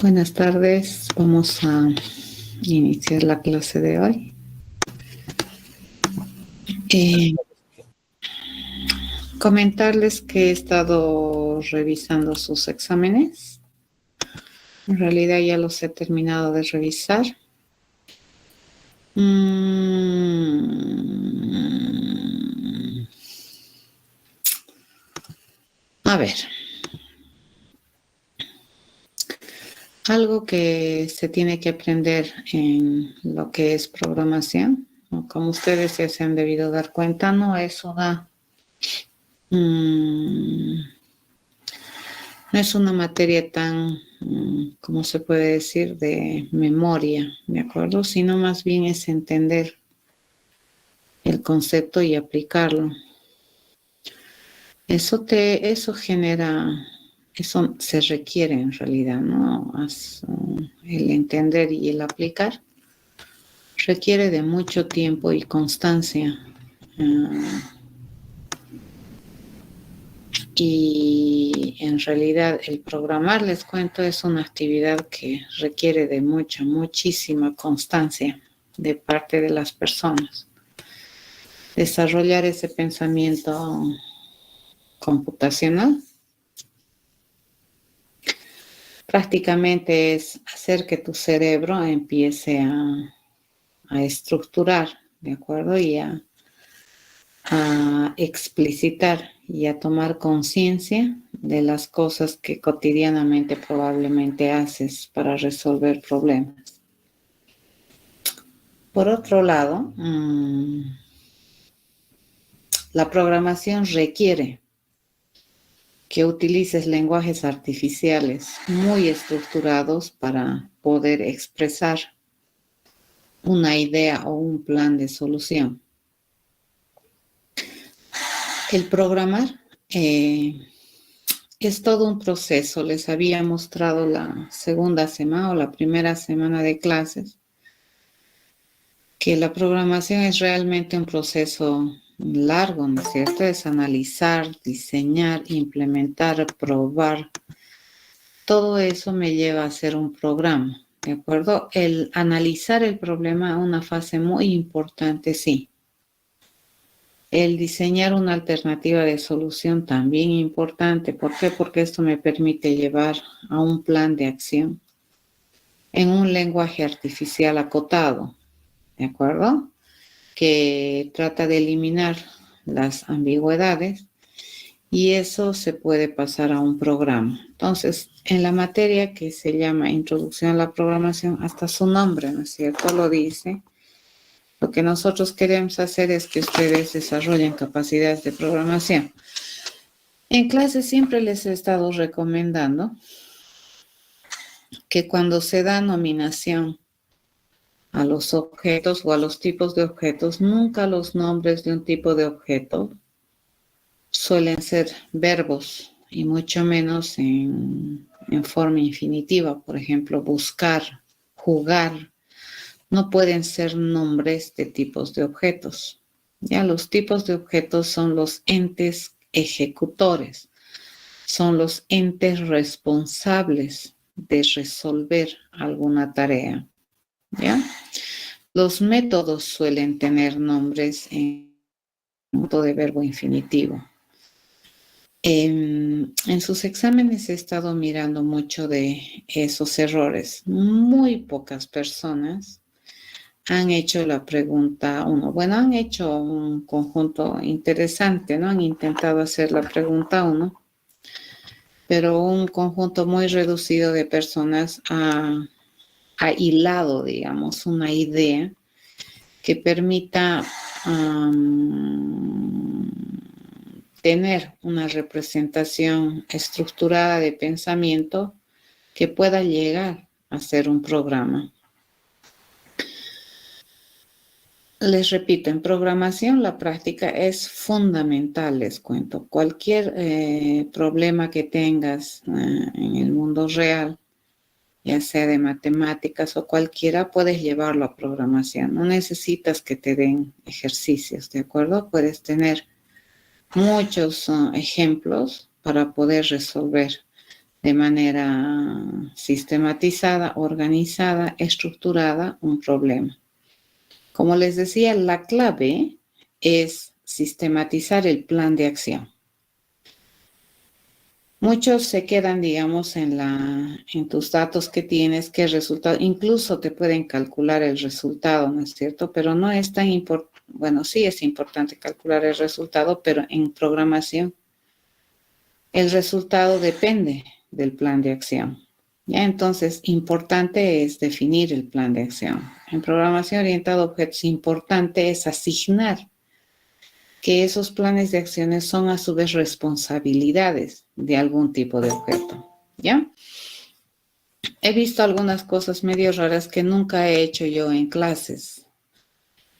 Buenas tardes, vamos a iniciar la clase de hoy. Comentarles que he estado revisando sus exámenes. En realidad ya los he terminado de revisar. A ver. Algo que se tiene que aprender en lo que es programación, ¿no? Como ustedes ya se han debido dar cuenta, no es una materia tan, ¿cómo se puede decir?, de memoria, ¿de acuerdo? Sino más bien es entender el concepto y aplicarlo. Eso se requiere en realidad, ¿no? El entender y el aplicar requiere de mucho tiempo y constancia. Y en realidad el programar, les cuento, es una actividad que requiere de muchísima constancia de parte de las personas. Desarrollar ese pensamiento computacional prácticamente es hacer que tu cerebro empiece a estructurar, ¿de acuerdo? Y a explicitar y a tomar conciencia de las cosas que cotidianamente probablemente haces para resolver problemas. Por otro lado, la programación requiere que utilices lenguajes artificiales muy estructurados para poder expresar una idea o un plan de solución. El programar es todo un proceso. Les había mostrado la segunda semana o la primera semana de clases que la programación es realmente un proceso largo, ¿no es cierto? Es analizar, diseñar, implementar, probar. Todo eso me lleva a hacer un programa, ¿de acuerdo? El analizar el problema es una fase muy importante, sí. El diseñar una alternativa de solución también importante. ¿Por qué? Porque esto me permite llevar a un plan de acción en un lenguaje artificial acotado, ¿de acuerdo? Que trata de eliminar las ambigüedades y eso se puede pasar a un programa. Entonces, en la materia que se llama Introducción a la Programación, hasta su nombre, ¿no es cierto?, lo dice. Lo que nosotros queremos hacer es que ustedes desarrollen capacidades de programación. En clase siempre les he estado recomendando que cuando se da nominación a los objetos o a los tipos de objetos, nunca los nombres de un tipo de objeto suelen ser verbos y mucho menos en forma infinitiva. Por ejemplo, buscar, jugar, no pueden ser nombres de tipos de objetos. Ya los tipos de objetos son los entes ejecutores, son los entes responsables de resolver alguna tarea. ¿Ya? Los métodos suelen tener nombres en modo de verbo infinitivo. En sus exámenes he estado mirando mucho de esos errores. Muy pocas personas han hecho la pregunta 1. Bueno, han hecho un conjunto interesante, ¿no? Han intentado hacer la pregunta 1, pero un conjunto muy reducido de personas ha hilado, digamos, una idea que permita tener una representación estructurada de pensamiento que pueda llegar a ser un programa. Les repito, en programación la práctica es fundamental, les cuento. Cualquier problema que tengas en el mundo real, ya sea de matemáticas o cualquiera, puedes llevarlo a programación. No necesitas que te den ejercicios, ¿de acuerdo? Puedes tener muchos ejemplos para poder resolver. de manera sistematizada, organizada, estructurada un problema. Como les decía, la clave es sistematizar el plan de acción. Muchos se quedan, digamos, en tus datos que tienes, qué resultado, incluso te pueden calcular el resultado, ¿no es cierto? Pero no es tan importante, bueno, sí es importante calcular el resultado, pero en programación el resultado depende del plan de acción. Ya, entonces, importante es definir el plan de acción. En programación orientada a objetos, importante es asignar que esos planes de acciones son a su vez responsabilidades de algún tipo de objeto, ¿ya? He visto algunas cosas medio raras que nunca he hecho yo en clases.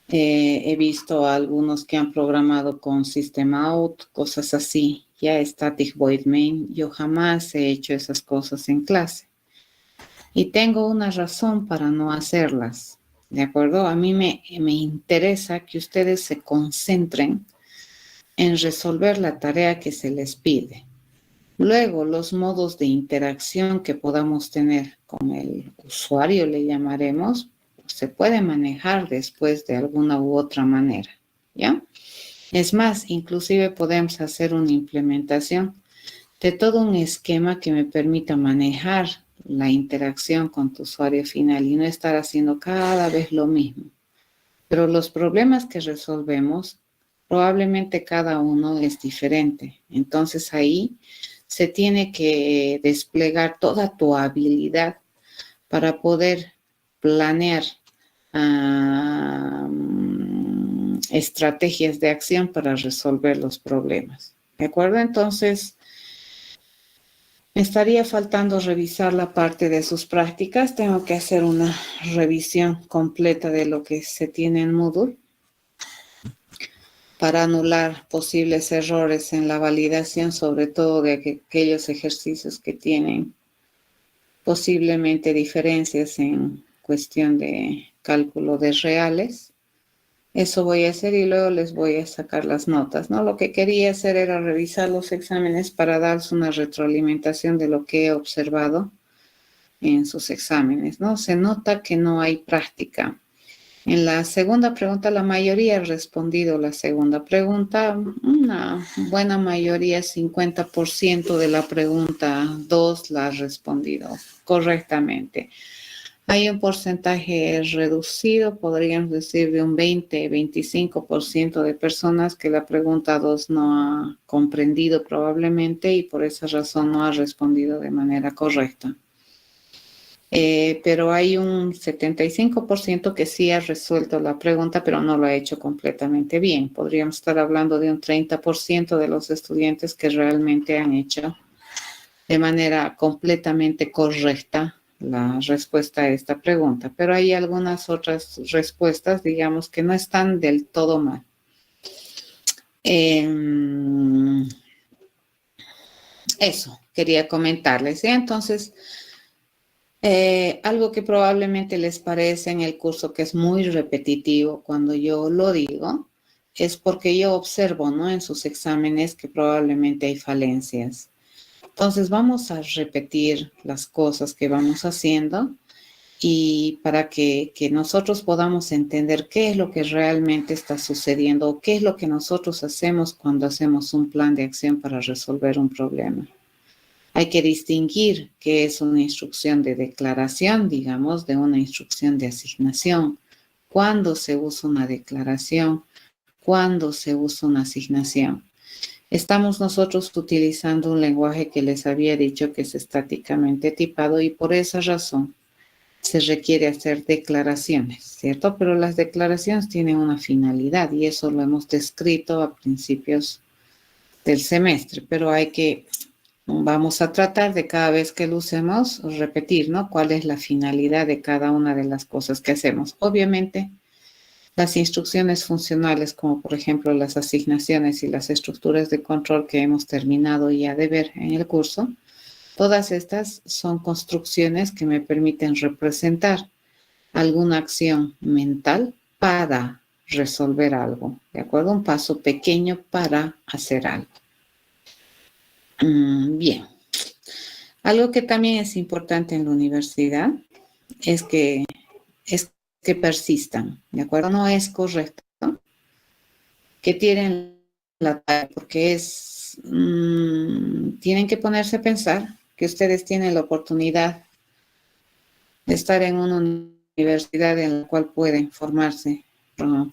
He visto a algunos que han programado con System Out, cosas así, ya Static Void Main. Yo jamás he hecho esas cosas en clase. Y tengo una razón para no hacerlas, ¿de acuerdo? A mí me interesa que ustedes se concentren en resolver la tarea que se les pide. Luego, los modos de interacción que podamos tener con el usuario, le llamaremos, se puede manejar después de alguna u otra manera, ¿ya? Es más, inclusive podemos hacer una implementación de todo un esquema que me permita manejar la interacción con tu usuario final y no estar haciendo cada vez lo mismo. Pero los problemas que resolvemos, probablemente cada uno es diferente. Entonces ahí se tiene que desplegar toda tu habilidad para poder planear estrategias de acción para resolver los problemas. ¿De acuerdo? Entonces, me estaría faltando revisar la parte de sus prácticas. Tengo que hacer una revisión completa de lo que se tiene en Moodle para anular posibles errores en la validación, sobre todo de aquellos ejercicios que tienen posiblemente diferencias en cuestión de cálculo de reales. Eso voy a hacer y luego les voy a sacar las notas, ¿no? Lo que quería hacer era revisar los exámenes para darles una retroalimentación de lo que he observado en sus exámenes, ¿no? Se nota que no hay práctica. En la segunda pregunta, la mayoría ha respondido la segunda pregunta, una buena mayoría, 50% de la pregunta 2 la ha respondido correctamente. Hay un porcentaje reducido, podríamos decir de un 20-25% de personas que la pregunta 2 no ha comprendido probablemente y por esa razón no ha respondido de manera correcta. Pero hay un 75% que sí ha resuelto la pregunta, pero no lo ha hecho completamente bien. Podríamos estar hablando de un 30% de los estudiantes que realmente han hecho de manera completamente correcta la respuesta a esta pregunta. Pero hay algunas otras respuestas, digamos, que no están del todo mal. Eso quería comentarles. ¿Sí? Entonces, algo que probablemente les parece en el curso que es muy repetitivo cuando yo lo digo, es porque yo observo, ¿no? En sus exámenes que probablemente hay falencias. Entonces vamos a repetir las cosas que vamos haciendo y para que nosotros podamos entender qué es lo que realmente está sucediendo o qué es lo que nosotros hacemos cuando hacemos un plan de acción para resolver un problema. Hay que distinguir qué es una instrucción de declaración, digamos, de una instrucción de asignación. ¿Cuándo se usa una declaración? ¿Cuándo se usa una asignación? Estamos nosotros utilizando un lenguaje que les había dicho que es estáticamente tipado y por esa razón se requiere hacer declaraciones, ¿cierto? Pero las declaraciones tienen una finalidad y eso lo hemos descrito a principios del semestre, pero vamos a tratar de cada vez que lo usemos repetir, ¿no? ¿Cuál es la finalidad de cada una de las cosas que hacemos? Obviamente, las instrucciones funcionales, como por ejemplo las asignaciones y las estructuras de control que hemos terminado ya de ver en el curso, todas estas son construcciones que me permiten representar alguna acción mental para resolver algo, ¿de acuerdo? Un paso pequeño para hacer algo. Bien. Algo que también es importante en la universidad es que persistan, ¿de acuerdo? No es correcto, ¿no? Que tienen la talla, porque tienen que ponerse a pensar que ustedes tienen la oportunidad de estar en una universidad en la cual pueden formarse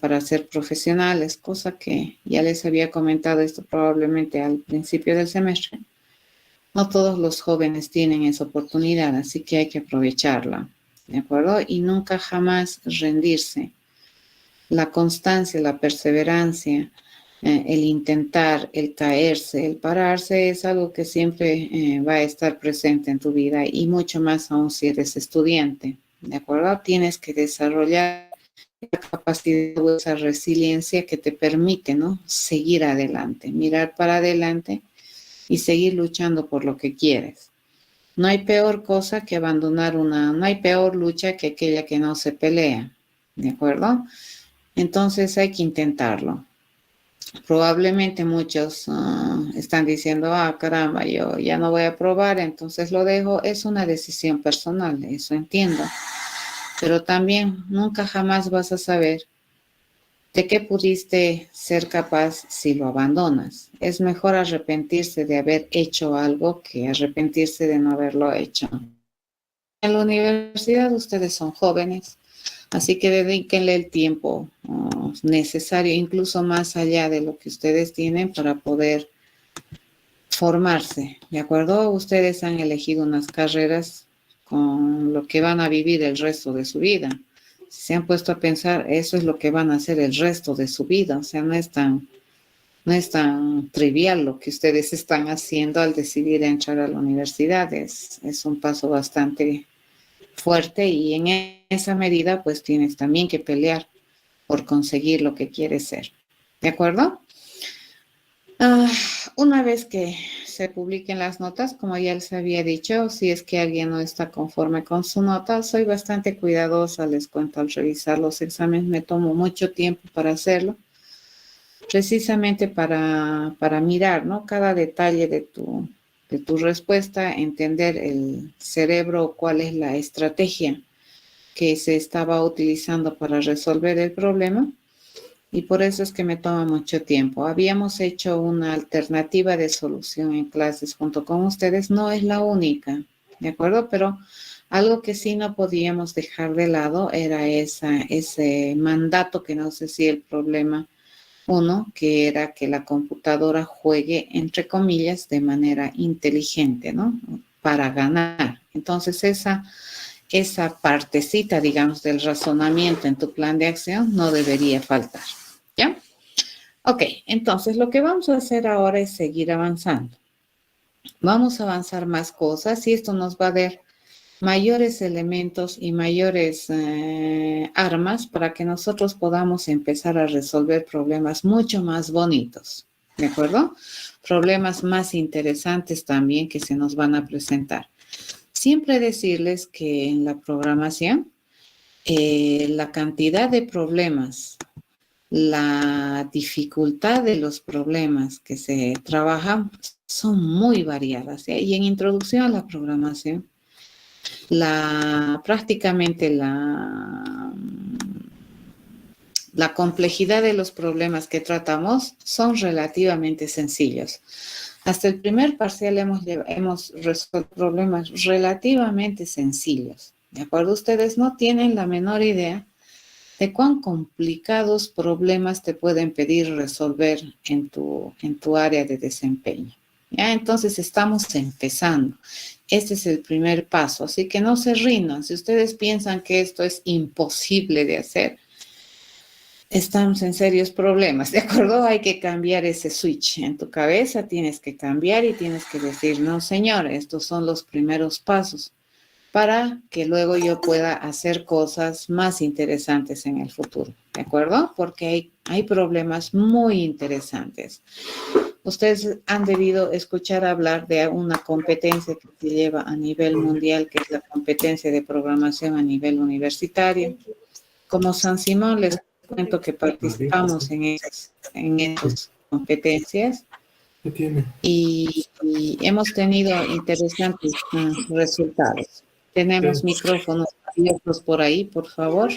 para ser profesionales, cosa que ya les había comentado esto probablemente al principio del semestre. No todos los jóvenes tienen esa oportunidad, así que hay que aprovecharla, ¿de acuerdo? Y nunca jamás rendirse. La constancia, la perseverancia, el intentar, el caerse, el pararse es algo que siempre va a estar presente en tu vida y mucho más aún si eres estudiante, ¿de acuerdo? Tienes que desarrollar esa capacidad o esa resiliencia que te permite, ¿no? Seguir adelante, mirar para adelante y seguir luchando por lo que quieres. No hay peor cosa que abandonar no hay peor lucha que aquella que no se pelea, ¿de acuerdo? Entonces hay que intentarlo. Probablemente muchos están diciendo, caramba, yo ya no voy a probar, entonces lo dejo. Es una decisión personal, eso entiendo. Pero también nunca jamás vas a saber de qué pudiste ser capaz si lo abandonas. Es mejor arrepentirse de haber hecho algo que arrepentirse de no haberlo hecho. En la universidad ustedes son jóvenes, así que dedíquenle el tiempo necesario, incluso más allá de lo que ustedes tienen para poder formarse, ¿de acuerdo? Ustedes han elegido unas carreras con lo que van a vivir el resto de su vida. Si se han puesto a pensar, eso es lo que van a hacer el resto de su vida, o sea, no es tan trivial lo que ustedes están haciendo al decidir entrar a la universidad, es un paso bastante fuerte y en esa medida pues tienes también que pelear por conseguir lo que quieres ser. ¿De acuerdo? Una vez que se publiquen las notas, como ya les había dicho, si es que alguien no está conforme con su nota, soy bastante cuidadosa, les cuento, al revisar los exámenes me tomo mucho tiempo para hacerlo, precisamente para mirar, ¿no? Cada detalle de tu respuesta, entender el cerebro, cuál es la estrategia que se estaba utilizando para resolver el problema. Y por eso es que me toma mucho tiempo. Habíamos hecho una alternativa de solución en clases junto con ustedes. No es la única, ¿de acuerdo? Pero algo que sí no podíamos dejar de lado era ese mandato que nos decía el problema 1, que era que la computadora juegue, entre comillas, de manera inteligente, ¿no? Para ganar. Entonces esa partecita, digamos, del razonamiento en tu plan de acción no debería faltar. ¿Ya? Ok, entonces lo que vamos a hacer ahora es seguir avanzando. Vamos a avanzar más cosas y esto nos va a dar mayores elementos y mayores armas para que nosotros podamos empezar a resolver problemas mucho más bonitos. ¿De acuerdo? Problemas más interesantes también que se nos van a presentar. Siempre decirles que en la programación la cantidad de problemas, la dificultad de los problemas que se trabajan son muy variadas, ¿sí? Y en introducción a la programación, prácticamente la complejidad de los problemas que tratamos son relativamente sencillos. Hasta el primer parcial hemos resuelto problemas relativamente sencillos. ¿De acuerdo? Ustedes no tienen la menor idea de cuán complicados problemas te pueden pedir resolver en tu área de desempeño. ¿Ya? Entonces estamos empezando. Este es el primer paso, así que no se rindan. Si ustedes piensan que esto es imposible de hacer, estamos en serios problemas, ¿de acuerdo? Hay que cambiar ese switch en tu cabeza, tienes que cambiar y tienes que decir, no, señor, estos son los primeros pasos para que luego yo pueda hacer cosas más interesantes en el futuro, ¿de acuerdo? Porque hay problemas muy interesantes. Ustedes han debido escuchar hablar de una competencia que se lleva a nivel mundial, que es la competencia de programación a nivel universitario. Como San Simón, les cuento que participamos en esas competencias ¿Qué tiene? y hemos tenido interesantes resultados. ¿Qué? Tenemos micrófonos abiertos por ahí, por favor.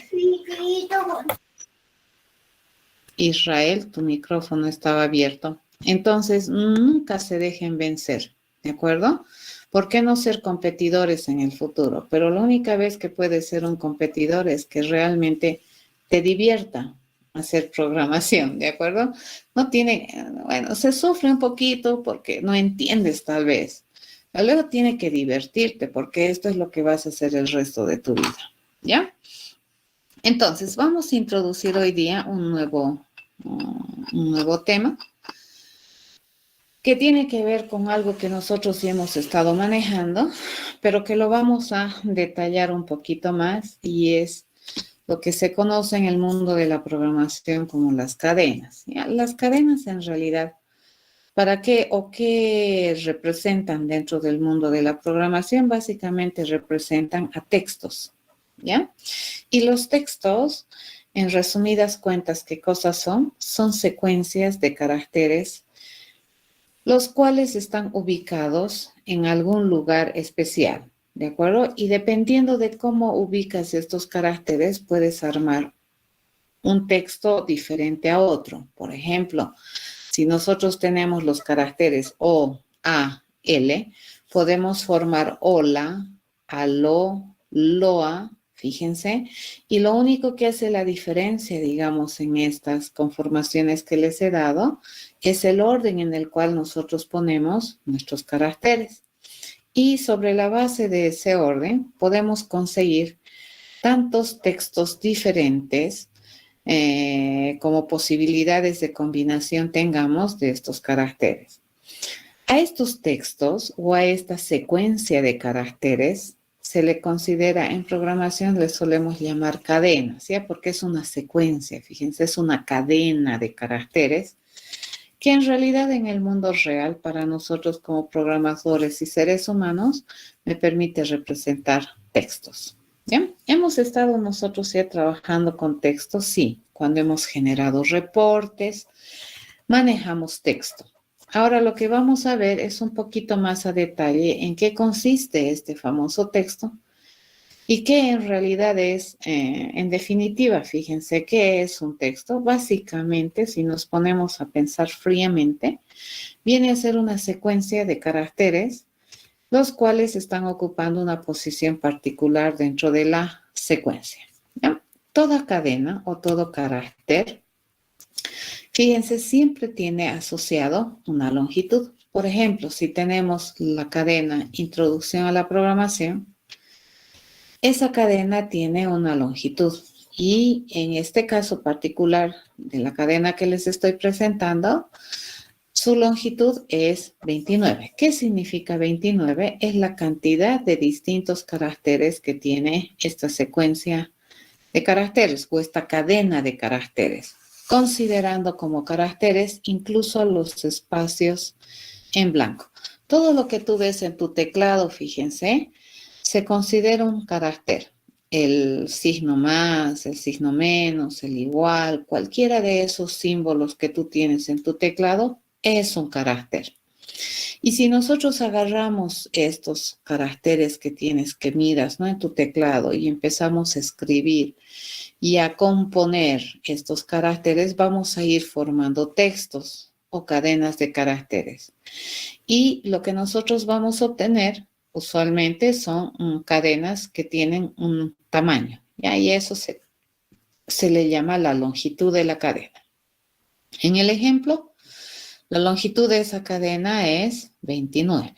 Israel, tu micrófono estaba abierto. Entonces, nunca se dejen vencer, ¿de acuerdo? ¿Por qué no ser competidores en el futuro? Pero la única vez que puedes ser un competidor es que realmente te divierta hacer programación, ¿de acuerdo? No tiene, bueno, se sufre un poquito porque no entiendes tal vez. Pero luego tiene que divertirte porque esto es lo que vas a hacer el resto de tu vida, ¿ya? Entonces, vamos a introducir hoy día un nuevo tema que tiene que ver con algo que nosotros sí hemos estado manejando, pero que lo vamos a detallar un poquito más y es lo que se conoce en el mundo de la programación como las cadenas. ¿Ya? Las cadenas en realidad, ¿para qué o qué representan dentro del mundo de la programación? Básicamente representan a textos, ¿ya? Y los textos, en resumidas cuentas, ¿qué cosas son? Son secuencias de caracteres, los cuales están ubicados en algún lugar especial, ¿de acuerdo? Y dependiendo de cómo ubicas estos caracteres, puedes armar un texto diferente a otro. Por ejemplo, si nosotros tenemos los caracteres O, A, L, podemos formar hola, aló, loa, fíjense, y lo único que hace la diferencia, digamos, en estas conformaciones que les he dado, es el orden en el cual nosotros ponemos nuestros caracteres. Y sobre la base de ese orden, podemos conseguir tantos textos diferentes como posibilidades de combinación tengamos de estos caracteres. A estos textos o a esta secuencia de caracteres se le considera en programación, le solemos llamar cadenas, ¿ya? Porque es una secuencia, fíjense, es una cadena de caracteres que en realidad en el mundo real, para nosotros como programadores y seres humanos, me permite representar textos. ¿Ya? ¿Hemos estado nosotros ya trabajando con textos? Sí, cuando hemos generado reportes, manejamos texto. Ahora lo que vamos a ver es un poquito más a detalle en qué consiste este famoso texto y qué en realidad es, en definitiva, fíjense, ¿qué es un texto? Básicamente, si nos ponemos a pensar fríamente, viene a ser una secuencia de caracteres los cuales están ocupando una posición particular dentro de la secuencia. ¿Ya? Toda cadena o todo carácter, fíjense, siempre tiene asociado una longitud. Por ejemplo, si tenemos la cadena Introducción a la Programación, esa cadena tiene una longitud y en este caso particular de la cadena que les estoy presentando, su longitud es 29. ¿Qué significa 29? Es la cantidad de distintos caracteres que tiene esta secuencia de caracteres o esta cadena de caracteres, considerando como caracteres incluso los espacios en blanco. Todo lo que tú ves en tu teclado, fíjense, se considera un carácter. El signo más, el signo menos, el igual, cualquiera de esos símbolos que tú tienes en tu teclado es un carácter. Y si nosotros agarramos estos caracteres que tienes, que miras, ¿no?, en tu teclado y empezamos a escribir y a componer estos caracteres, vamos a ir formando textos o cadenas de caracteres. Y lo que nosotros vamos a obtener usualmente son cadenas que tienen un tamaño, ¿ya? Y eso se le llama la longitud de la cadena. En el ejemplo, la longitud de esa cadena es 29,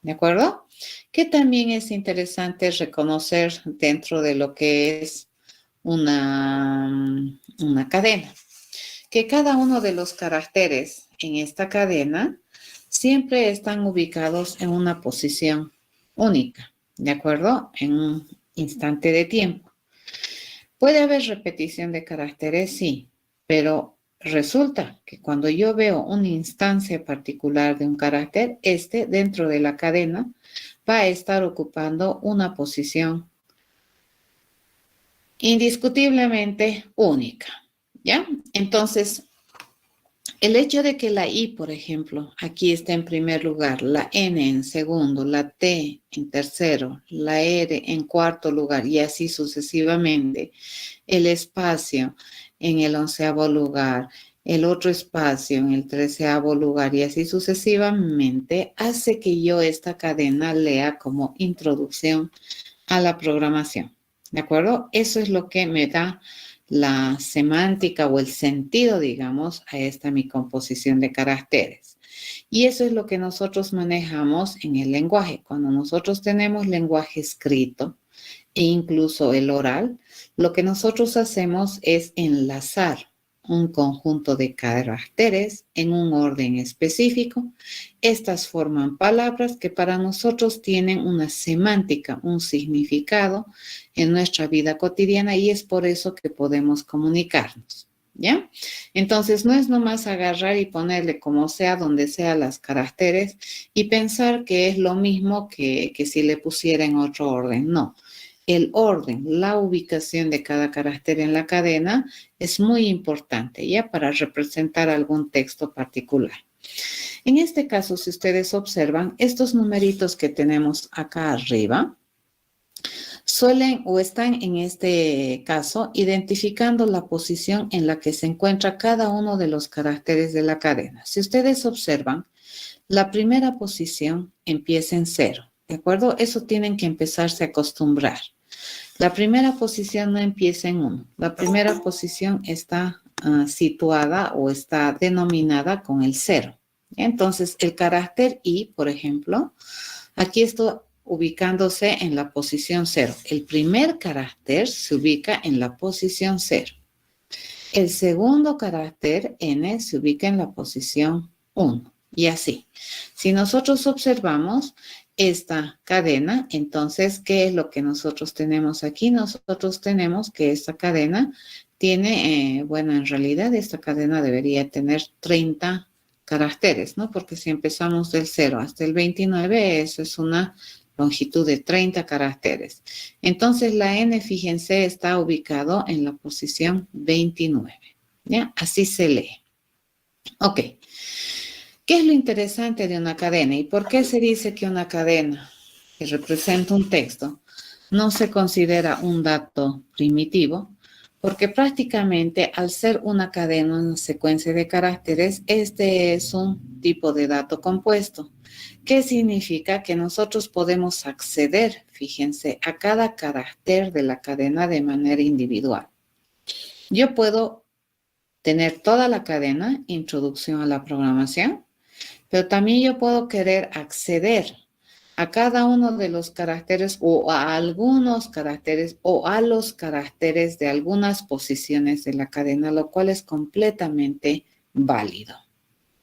¿de acuerdo? Que también es interesante reconocer dentro de lo que es una cadena, que cada uno de los caracteres en esta cadena siempre están ubicados en una posición única, ¿de acuerdo? En un instante de tiempo. ¿Puede haber repetición de caracteres? Sí, pero resulta que cuando yo veo una instancia particular de un carácter, este dentro de la cadena va a estar ocupando una posición indiscutiblemente única, ¿ya? Entonces, El hecho de que la I, por ejemplo, aquí está en primer lugar, la N en segundo, la T en tercero, la R en cuarto lugar y así sucesivamente, el espacio en el 11º lugar, el otro espacio en el 13º lugar y así sucesivamente, hace que yo esta cadena lea como introducción a la programación. ¿De acuerdo? Eso es lo que me da la semántica o el sentido, digamos, a esta mi composición de caracteres. Y eso es lo que nosotros manejamos en el lenguaje. Cuando nosotros tenemos lenguaje escrito e incluso el oral, lo que nosotros hacemos es enlazar un conjunto de caracteres en un orden específico. Estas forman palabras que para nosotros tienen una semántica, un significado en nuestra vida cotidiana y es por eso que podemos comunicarnos. ¿Ya? Entonces, no es nomás agarrar y ponerle como sea, donde sea las caracteres y pensar que es lo mismo que si le pusiera en otro orden. No. El orden, la ubicación de cada carácter en la cadena es muy importante, ¿ya? Para representar algún texto particular. En este caso, si ustedes observan, estos numeritos que tenemos acá arriba suelen o están en este caso identificando la posición en la que se encuentra cada uno de los caracteres de la cadena. Si ustedes observan, la primera posición empieza en 0, ¿de acuerdo? Eso tienen que empezarse a acostumbrar. La primera posición no empieza en 1. La primera posición está situada o está denominada con el 0. Entonces, el carácter I, por ejemplo, aquí estoy ubicándose en la posición 0. El primer carácter se ubica en la posición 0. El segundo carácter, N, se ubica en la posición 1. Y así. Si nosotros observamos esta cadena, entonces, ¿qué es lo que nosotros tenemos aquí? Nosotros tenemos que esta cadena tiene, bueno, en realidad esta cadena debería tener 30 caracteres, ¿no? Porque si empezamos del 0 hasta el 29, eso es una longitud de 30 caracteres. Entonces, la N, fíjense, está ubicado en la posición 29. ¿Ya? Así se lee. Ok. ¿Qué es lo interesante de una cadena y por qué se dice que una cadena que representa un texto no se considera un dato primitivo? Porque prácticamente al ser una cadena, una secuencia de caracteres, este es un tipo de dato compuesto. ¿Qué significa? Que nosotros podemos acceder, fíjense, a cada carácter de la cadena de manera individual. Yo puedo tener toda la cadena, introducción a la programación, pero también yo puedo querer acceder a cada uno de los caracteres o a algunos caracteres o a los caracteres de algunas posiciones de la cadena, lo cual es completamente válido.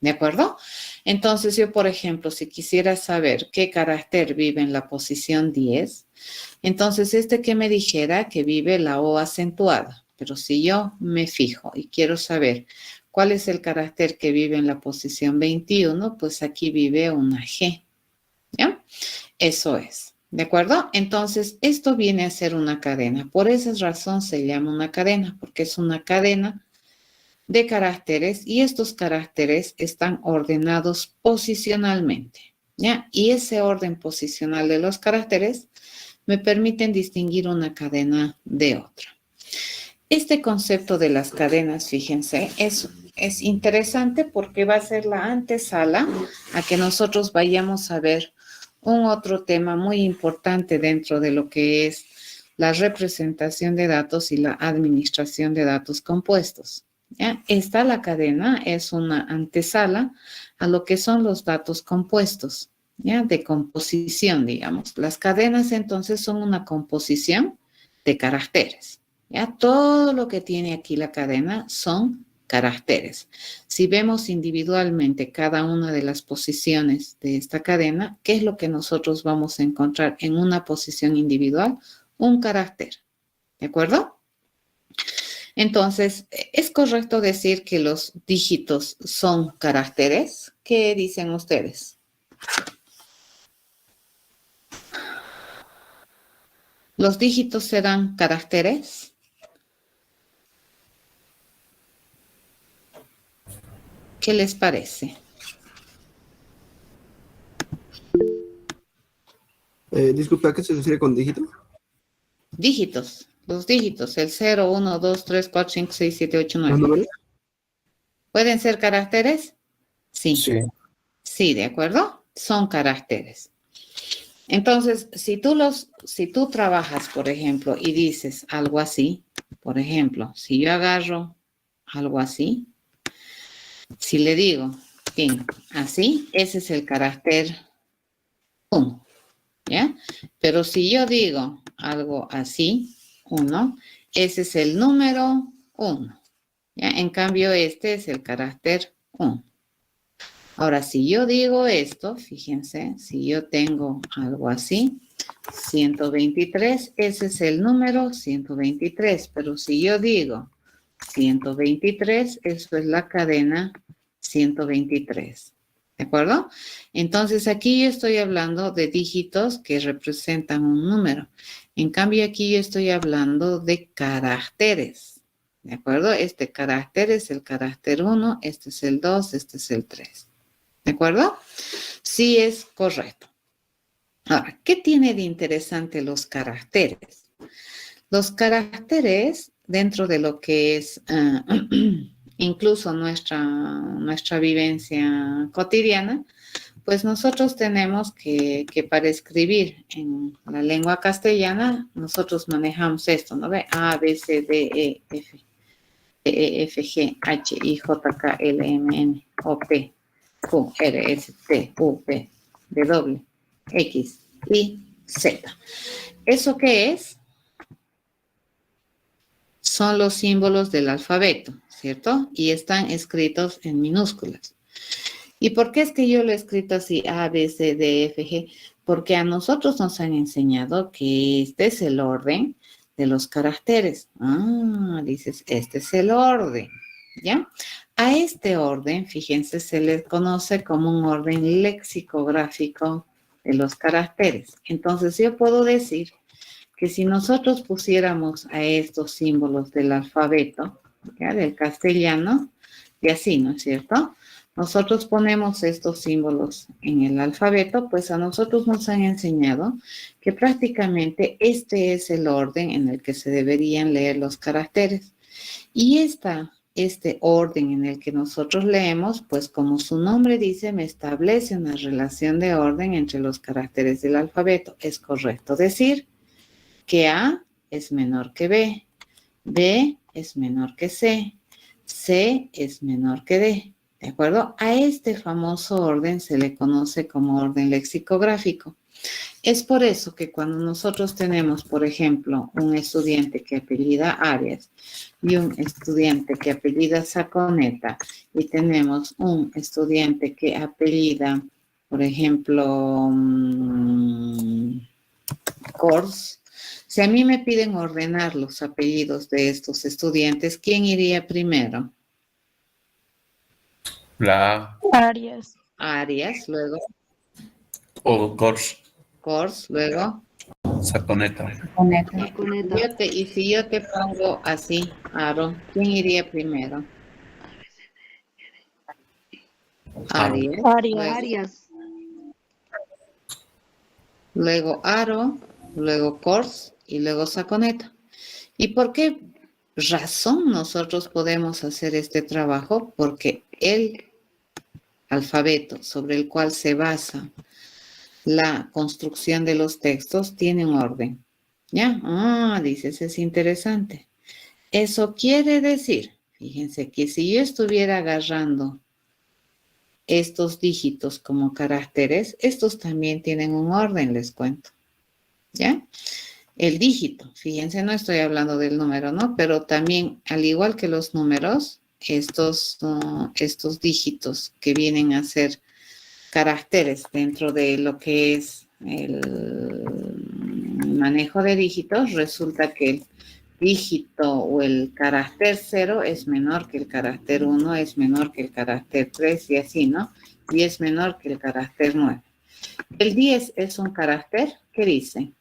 ¿De acuerdo? Entonces yo, por ejemplo, si quisiera saber qué carácter vive en la posición 10, entonces que me dijera que vive la O acentuada. Pero si yo me fijo y quiero saber cuál es el carácter que vive en la posición 21, pues aquí vive una G. ¿Ya? Eso es. ¿De acuerdo? Entonces, esto viene a ser una cadena. Por esa razón se llama una cadena, porque es una cadena de caracteres y estos caracteres están ordenados posicionalmente. ¿Ya? Y ese orden posicional de los caracteres me permiten distinguir una cadena de otra. Este concepto de las cadenas, fíjense, es interesante porque va a ser la antesala a que nosotros vayamos a ver un otro tema muy importante dentro de lo que es la representación de datos y la administración de datos compuestos. ¿Ya? Esta, la cadena, es una antesala a lo que son los datos compuestos, ¿ya? De composición, digamos. Las cadenas, entonces, son una composición de caracteres. ¿Ya? Todo lo que tiene aquí la cadena son caracteres. Si vemos individualmente cada una de las posiciones de esta cadena, ¿qué es lo que nosotros vamos a encontrar en una posición individual? Un carácter. ¿De acuerdo? Entonces, ¿es correcto decir que los dígitos son caracteres? ¿Qué dicen ustedes? ¿Los dígitos serán caracteres? ¿Qué les parece? Disculpe, ¿a qué se refiere con dígito? Dígitos, los dígitos, el 0, 1, 2, 3, 4, 5, 6, 7, 8, ¿Los 9. números? ¿Pueden ser caracteres? Sí. Sí. Sí, ¿de acuerdo? Son caracteres. Entonces, si tú trabajas, por ejemplo, y dices algo así, por ejemplo, si yo agarro algo así, si le digo, bien, así, ese es el carácter 1, ¿ya? Pero si yo digo algo así, 1, ese es el número 1, ¿ya? En cambio, este es el carácter 1. Ahora, si yo digo esto, fíjense, si yo tengo algo así, 123, ese es el número 123, pero si yo digo 123, eso es la cadena 123, ¿de acuerdo? Entonces aquí yo estoy hablando de dígitos que representan un número. En cambio aquí yo estoy hablando de caracteres, ¿de acuerdo? Este carácter es el carácter 1, este es el 2, este es el 3. ¿De acuerdo? Sí es correcto. Ahora, ¿qué tiene de interesante los caracteres? Los caracteres, dentro de lo que es incluso nuestra vivencia cotidiana, pues nosotros tenemos que para escribir en la lengua castellana, nosotros manejamos esto, ¿no ve? A, B, C, D, E, F, E, F, G, H, I, J, K, L, M, N, O, P, Q, R, S, T, U, V, W, X, Y, Z. ¿Eso qué es? Son los símbolos del alfabeto, ¿cierto? Y están escritos en minúsculas. ¿Y por qué es que yo lo he escrito así, A, B, C, D, F, G? Porque a nosotros nos han enseñado que este es el orden de los caracteres. Ah, dices, este es el orden, ¿ya? A este orden, fíjense, se le conoce como un orden lexicográfico de los caracteres. Entonces, yo puedo decir que si nosotros pusiéramos a estos símbolos del alfabeto, ¿ya? Del castellano, y así, ¿no es cierto? Nosotros ponemos estos símbolos en el alfabeto, pues a nosotros nos han enseñado que prácticamente este es el orden en el que se deberían leer los caracteres. Y este orden en el que nosotros leemos, pues como su nombre dice, me establece una relación de orden entre los caracteres del alfabeto. Es correcto decir que A es menor que B, B es menor que C, C es menor que D. ¿De acuerdo? A este famoso orden se le conoce como orden lexicográfico. Es por eso que cuando nosotros tenemos, por ejemplo, un estudiante que apellida Arias y un estudiante que apellida Saconeta y tenemos un estudiante que apellida, por ejemplo, Kors, si a mí me piden ordenar los apellidos de estos estudiantes, ¿quién iría primero? La Arias. Arias, luego o Kors, Kors, luego Saconeta. Saconeta. y si yo te pongo así, Aro, ¿quién iría primero? Arias, Arias. luego Aro, luego Kors y luego Saconeta. ¿Y por qué razón nosotros podemos hacer este trabajo? Porque el alfabeto sobre el cual se basa la construcción de los textos tiene un orden. ¿Ya? Ah, dices, es interesante. Eso quiere decir, fíjense que si yo estuviera agarrando estos dígitos como caracteres, estos también tienen un orden, les cuento. ¿Ya? El dígito, fíjense, no estoy hablando del número, ¿no? Pero también, al igual que los números, estos dígitos que vienen a ser caracteres dentro de lo que es el manejo de dígitos, resulta que el dígito o el carácter 0 es menor que el carácter 1, es menor que el carácter 3 y así, ¿no? Y es menor que el carácter 9. El 10 es un carácter, ¿qué dice?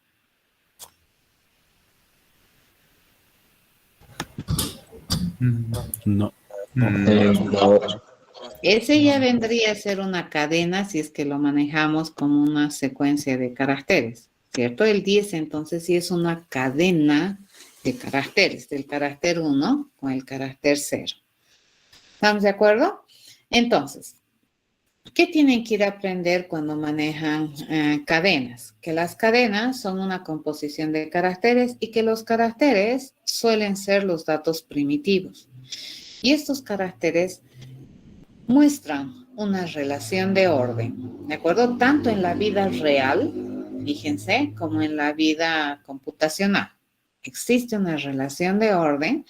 No. No. Ese ya vendría a ser una cadena si es que lo manejamos como una secuencia de caracteres, ¿cierto? El 10 entonces sí es una cadena de caracteres, del carácter 1 con el carácter 0. ¿Estamos de acuerdo? Entonces, ¿qué tienen que ir a aprender cuando manejan cadenas? Que las cadenas son una composición de caracteres y que los caracteres suelen ser los datos primitivos. Y estos caracteres muestran una relación de orden, ¿de acuerdo? Tanto en la vida real, fíjense, como en la vida computacional. Existe una relación de orden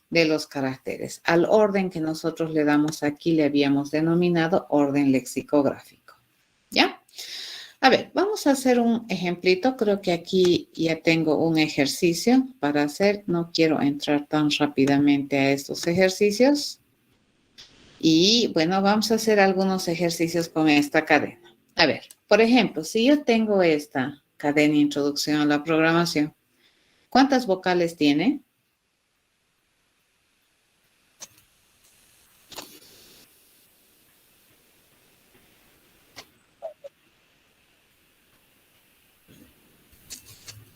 de los caracteres. Al orden que nosotros le damos aquí le habíamos denominado orden lexicográfico. ¿Ya? A ver, vamos a hacer un ejemplito. Creo que aquí ya tengo un ejercicio para hacer. No quiero entrar tan rápidamente a estos ejercicios. Y bueno, vamos a hacer algunos ejercicios con esta cadena. A ver, por ejemplo, si yo tengo esta cadena introducción a la programación, ¿cuántas vocales tiene?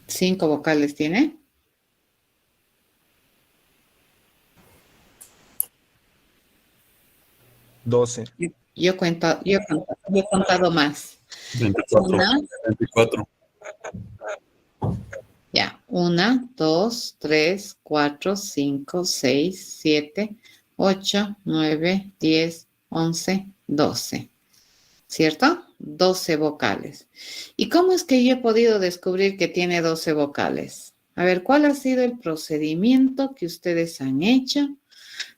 ¿5 vocales tiene? Doce. Yo he contado más. 24. Una. 24. Ya, 1, 2, 3, 4, 5, 6, 7, 8, 9, 10, 11, 12. ¿Cierto? 12 vocales. ¿Y cómo es que yo he podido descubrir que tiene 12 vocales? A ver, ¿cuál ha sido el procedimiento que ustedes han hecho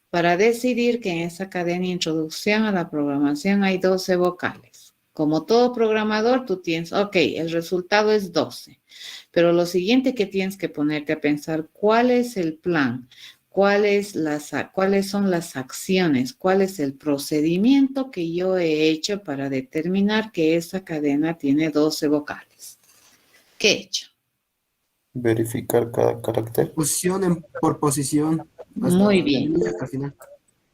para decidir que en esa cadena de introducción a la programación hay 12 vocales? Como todo programador, tú tienes, ok, el resultado es 12. Pero lo siguiente que tienes que ponerte a pensar, ¿cuál es el plan? ¿Cuáles son las acciones? ¿Cuál es el procedimiento que yo he hecho para determinar que esa cadena tiene 12 vocales? ¿Qué he hecho? Verificar cada carácter. Posición por posición. Muy bien. Hasta el final.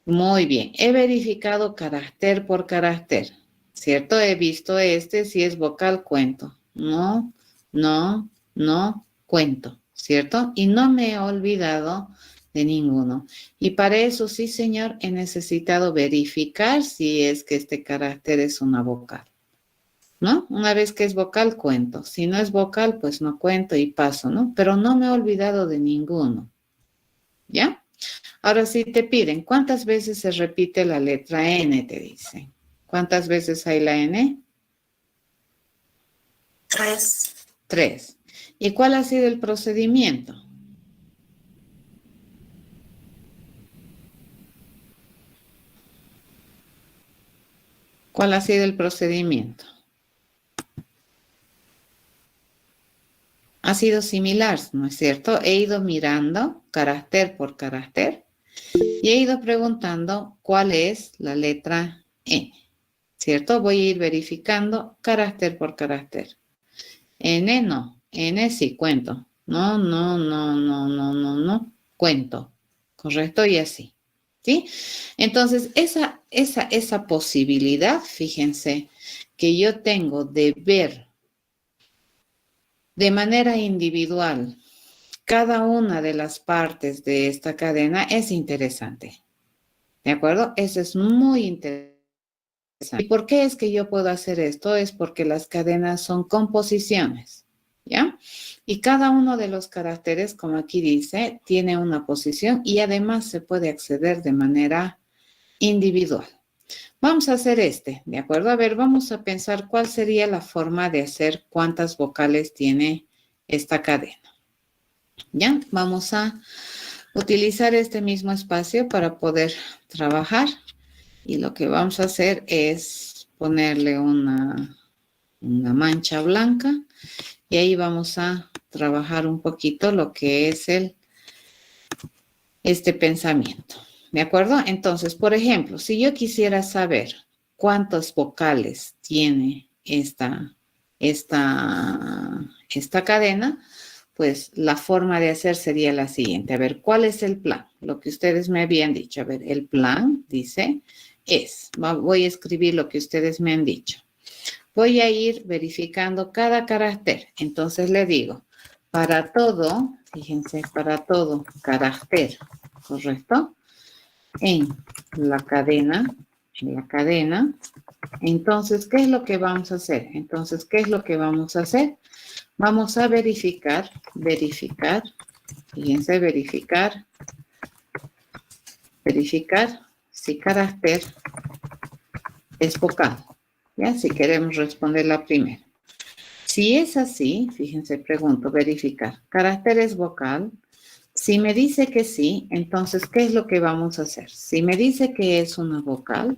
Muy bien. He verificado carácter por carácter, ¿cierto? He visto si es vocal, cuento. No, no, no, cuento, ¿cierto? Y no me he olvidado de ninguno. Y para eso, sí, señor, he necesitado verificar si es que este carácter es una vocal, ¿no? Una vez que es vocal, cuento. Si no es vocal, pues no cuento y paso, ¿no? Pero no me he olvidado de ninguno, ¿ya? Ahora sí te piden, ¿cuántas veces se repite la letra N? Te dicen. ¿Cuántas veces hay la N? 3. 3. ¿Y cuál ha sido el procedimiento? ¿Cuál ha sido el procedimiento? Ha sido similar, ¿no es cierto? He ido mirando carácter por carácter y he ido preguntando cuál es la letra N, ¿cierto? Voy a ir verificando carácter por carácter. N no, N sí cuento. No, no, no, no, no, no, no, cuento. ¿Correcto? Y así. ¿Sí? Entonces, esa posibilidad, fíjense, que yo tengo de ver de manera individual cada una de las partes de esta cadena es interesante. ¿De acuerdo? Eso es muy interesante. ¿Y por qué es que yo puedo hacer esto? Es porque las cadenas son composiciones, ¿ya? Y cada uno de los caracteres, como aquí dice, tiene una posición y además se puede acceder de manera individual. Vamos a hacer ¿de acuerdo? A ver, vamos a pensar cuál sería la forma de hacer cuántas vocales tiene esta cadena. ¿Ya? Vamos a utilizar este mismo espacio para poder trabajar. Y lo que vamos a hacer es ponerle una mancha blanca y ahí vamos a trabajar un poquito lo que es este pensamiento. ¿De acuerdo? Entonces, por ejemplo, si yo quisiera saber cuántas vocales tiene esta cadena, pues la forma de hacer sería la siguiente. A ver, ¿cuál es el plan? Lo que ustedes me habían dicho. A ver, el plan dice voy a escribir lo que ustedes me han dicho. Voy a ir verificando cada carácter. Entonces le digo, para todo, fíjense, para todo carácter, ¿correcto? En la cadena, entonces, ¿qué es lo que vamos a hacer? Vamos a verificar, fíjense, verificar si carácter es vocal. ¿Ya? Si queremos responder la primera. Si es así, fíjense, pregunto, verificar. ¿Carácter es vocal? Si me dice que sí, entonces, ¿qué es lo que vamos a hacer? Si me dice que es una vocal,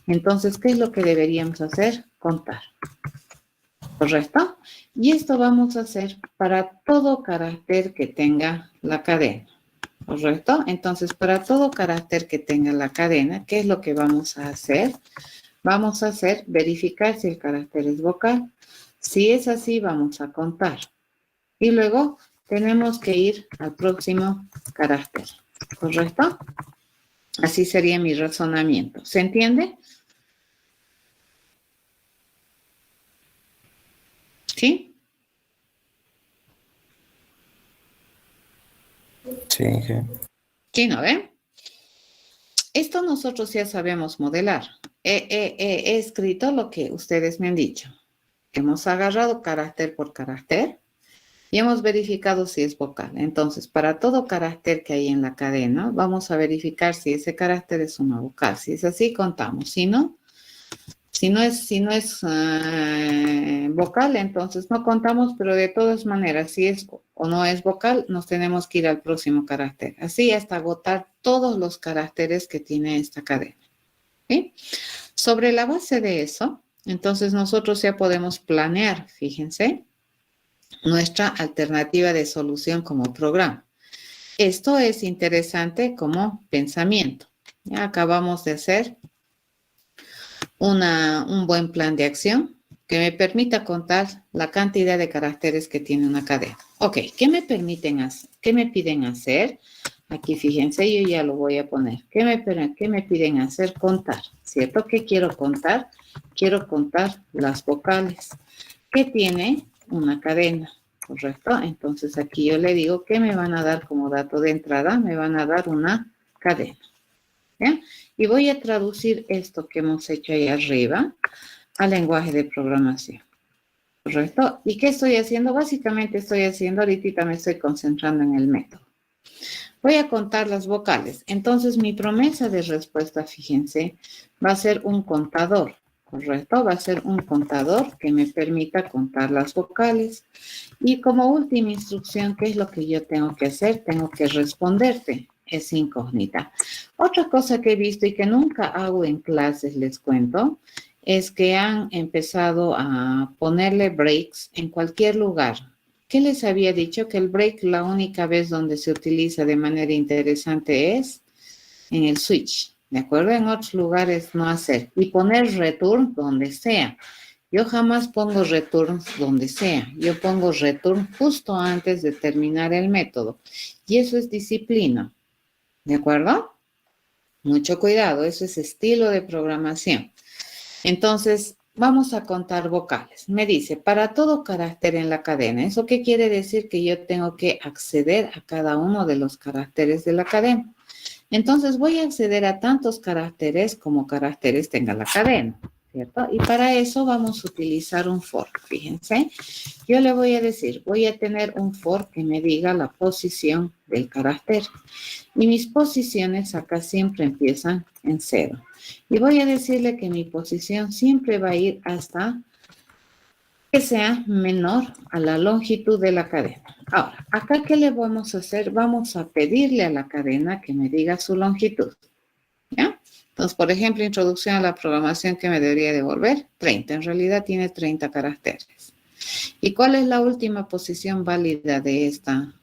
entonces, ¿qué es lo que deberíamos hacer? Contar. ¿Correcto? Y esto vamos a hacer para todo carácter que tenga la cadena. ¿Correcto? Entonces, para todo carácter que tenga la cadena, ¿qué es lo que vamos a hacer? Vamos a hacer verificar si el carácter es vocal. Si es así, vamos a contar. Y luego tenemos que ir al próximo carácter. ¿Correcto? Así sería mi razonamiento. ¿Se entiende? ¿Sí? Sí, ¿Sí, no ven? Esto nosotros ya sabemos modelar. He escrito lo que ustedes me han dicho. Hemos agarrado carácter por carácter y hemos verificado si es vocal. Entonces, para todo carácter que hay en la cadena, vamos a verificar si ese carácter es una vocal. Si es así, contamos. Si no es vocal, entonces no contamos, pero de todas maneras, si es o no es vocal, nos tenemos que ir al próximo carácter. Así hasta agotar todos los caracteres que tiene esta cadena. ¿Sí? Sobre la base de eso, entonces nosotros ya podemos planear, fíjense, nuestra alternativa de solución como programa. Esto es interesante como pensamiento. Ya acabamos de hacer un buen plan de acción que me permita contar la cantidad de caracteres que tiene una cadena. Ok, ¿qué me permiten hacer? ¿Qué me piden hacer? Aquí fíjense, yo ya lo voy a poner. ¿Qué me piden hacer? Contar, ¿cierto? ¿Qué quiero contar? Quiero contar las vocales que tiene una cadena, ¿correcto? Entonces aquí yo le digo que me van a dar como dato de entrada, me van a dar una cadena. ¿Ya? Y voy a traducir esto que hemos hecho ahí arriba al lenguaje de programación. ¿Correcto? ¿Y qué estoy haciendo? Básicamente estoy haciendo, ahorita me estoy concentrando en el método. Voy a contar las vocales. Entonces mi promesa de respuesta, fíjense, va a ser un contador. ¿Correcto? Va a ser un contador que me permita contar las vocales. Y como última instrucción, ¿qué es lo que yo tengo que hacer? Tengo que responderte. Es incógnita. Otra cosa que he visto y que nunca hago en clases, les cuento, es que han empezado a ponerle breaks en cualquier lugar. ¿Qué les había dicho? Que el break la única vez donde se utiliza de manera interesante es en el switch, ¿de acuerdo? En otros lugares no hacer. Y poner return donde sea. Yo jamás pongo return donde sea. Yo pongo return justo antes de terminar el método. Y eso es disciplina. ¿De acuerdo? Mucho cuidado, eso es estilo de programación. Entonces, vamos a contar vocales. Me dice, para todo carácter en la cadena. ¿Eso qué quiere decir? Que yo tengo que acceder a cada uno de los caracteres de la cadena. Entonces, voy a acceder a tantos caracteres como caracteres tenga la cadena, ¿cierto? Y para eso vamos a utilizar un for. Fíjense, yo le voy a decir, voy a tener un for que me diga la posición del carácter. Y mis posiciones acá siempre empiezan en 0. Y voy a decirle que mi posición siempre va a ir hasta que sea menor a la longitud de la cadena. Ahora, acá, ¿qué le vamos a hacer? Vamos a pedirle a la cadena que me diga su longitud. ¿Ya? Entonces, por ejemplo, introducción a la programación que me debería devolver, 30. En realidad tiene 30 caracteres. ¿Y cuál es la última posición válida de esta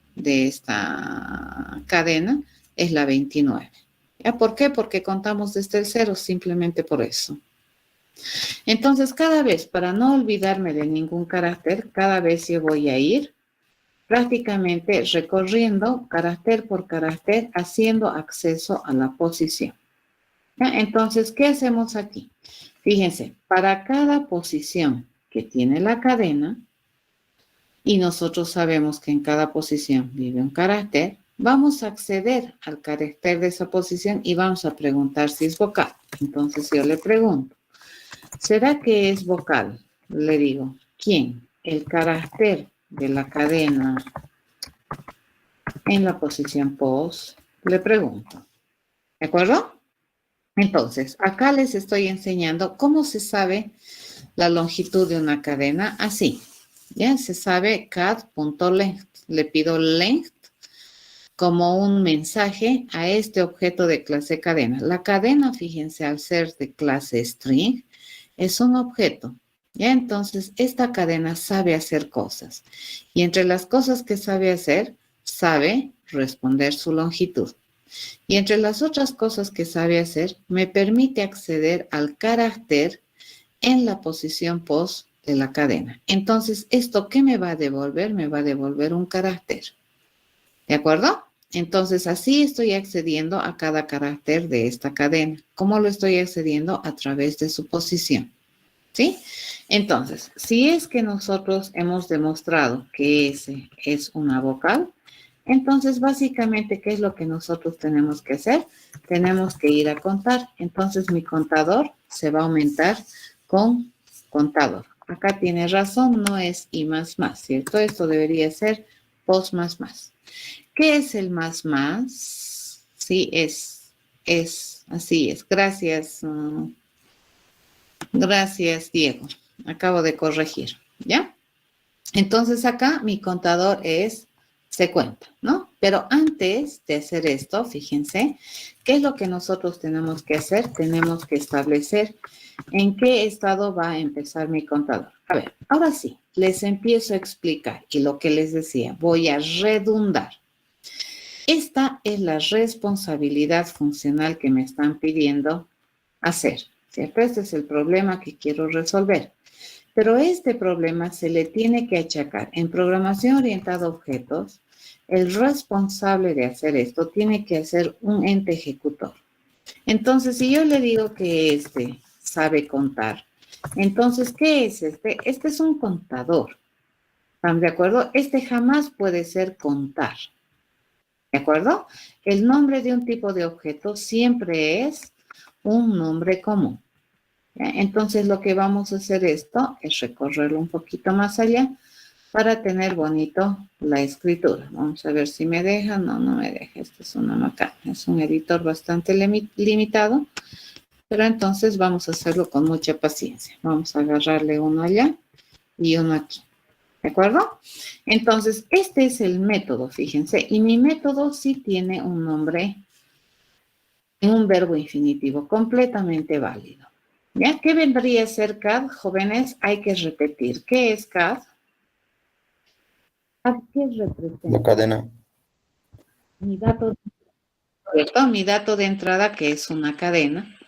cadena? Es la 29. ¿Ya? ¿Por qué? Porque contamos desde el 0, simplemente por eso. Entonces, cada vez, para no olvidarme de ningún carácter, cada vez yo voy a ir prácticamente recorriendo carácter por carácter, haciendo acceso a la posición. ¿Ya? Entonces, ¿qué hacemos aquí? Fíjense, para cada posición que tiene la cadena, y nosotros sabemos que en cada posición vive un carácter, vamos a acceder al carácter de esa posición y vamos a preguntar si es vocal. Entonces yo le pregunto, ¿será que es vocal? Le digo, ¿quién? El carácter de la cadena en la posición pos. Le pregunto, ¿de acuerdo? Entonces, acá les estoy enseñando cómo se sabe la longitud de una cadena así. Ya se sabe cat.length. Le pido length como un mensaje a este objeto de clase cadena. La cadena, fíjense, al ser de clase string, es un objeto. Ya entonces, esta cadena sabe hacer cosas. Y entre las cosas que sabe hacer, sabe responder su longitud. Y entre las otras cosas que sabe hacer, me permite acceder al carácter en la posición pos de la cadena. Entonces, ¿esto qué me va a devolver? Me va a devolver un carácter. ¿De acuerdo? Entonces, así estoy accediendo a cada carácter de esta cadena. ¿Cómo lo estoy accediendo? A través de su posición. ¿Sí? Entonces, si es que nosotros hemos demostrado que S es una vocal, entonces básicamente, ¿qué es lo que nosotros tenemos que hacer? Tenemos que ir a contar. Entonces, mi contador se va a aumentar con contador. Acá tiene razón, no es I más más, ¿cierto? Esto debería ser pos más más. ¿Qué es el más más? Sí, así es. Gracias. Gracias, Diego. Acabo de corregir, ¿ya? Entonces acá mi contador se cuenta, ¿no? Pero antes de hacer esto, fíjense, ¿qué es lo que nosotros tenemos que hacer? Tenemos que establecer en qué estado va a empezar mi contador. A ver, ahora sí, les empiezo a explicar y lo que les decía, voy a redundar. Esta es la responsabilidad funcional que me están pidiendo hacer, ¿cierto? Este es el problema que quiero resolver. Pero este problema se le tiene que achacar. En programación orientada a objetos, el responsable de hacer esto tiene que ser un ente ejecutor. Entonces, si yo le digo que este sabe contar, entonces, ¿qué es este? Este es un contador. ¿Están de acuerdo? Este jamás puede ser contar. ¿De acuerdo? El nombre de un tipo de objeto siempre es un nombre común. ¿Ya? Entonces, lo que vamos a hacer esto es recorrerlo un poquito más allá para tener bonito la escritura. Vamos a ver si me deja. No, no me deja. Esto es una macana. Es un editor bastante limitado, pero entonces vamos a hacerlo con mucha paciencia. Vamos a agarrarle uno allá y uno aquí. ¿De acuerdo? Entonces, este es el método, fíjense. Y mi método sí tiene un nombre en un verbo infinitivo completamente válido. ¿Ya? ¿Qué vendría a ser CAD, jóvenes? Hay que repetir. ¿Qué es CAD? ¿Qué representa? La cadena. Mi dato, ¿cierto? Mi dato de entrada, que es una cadena,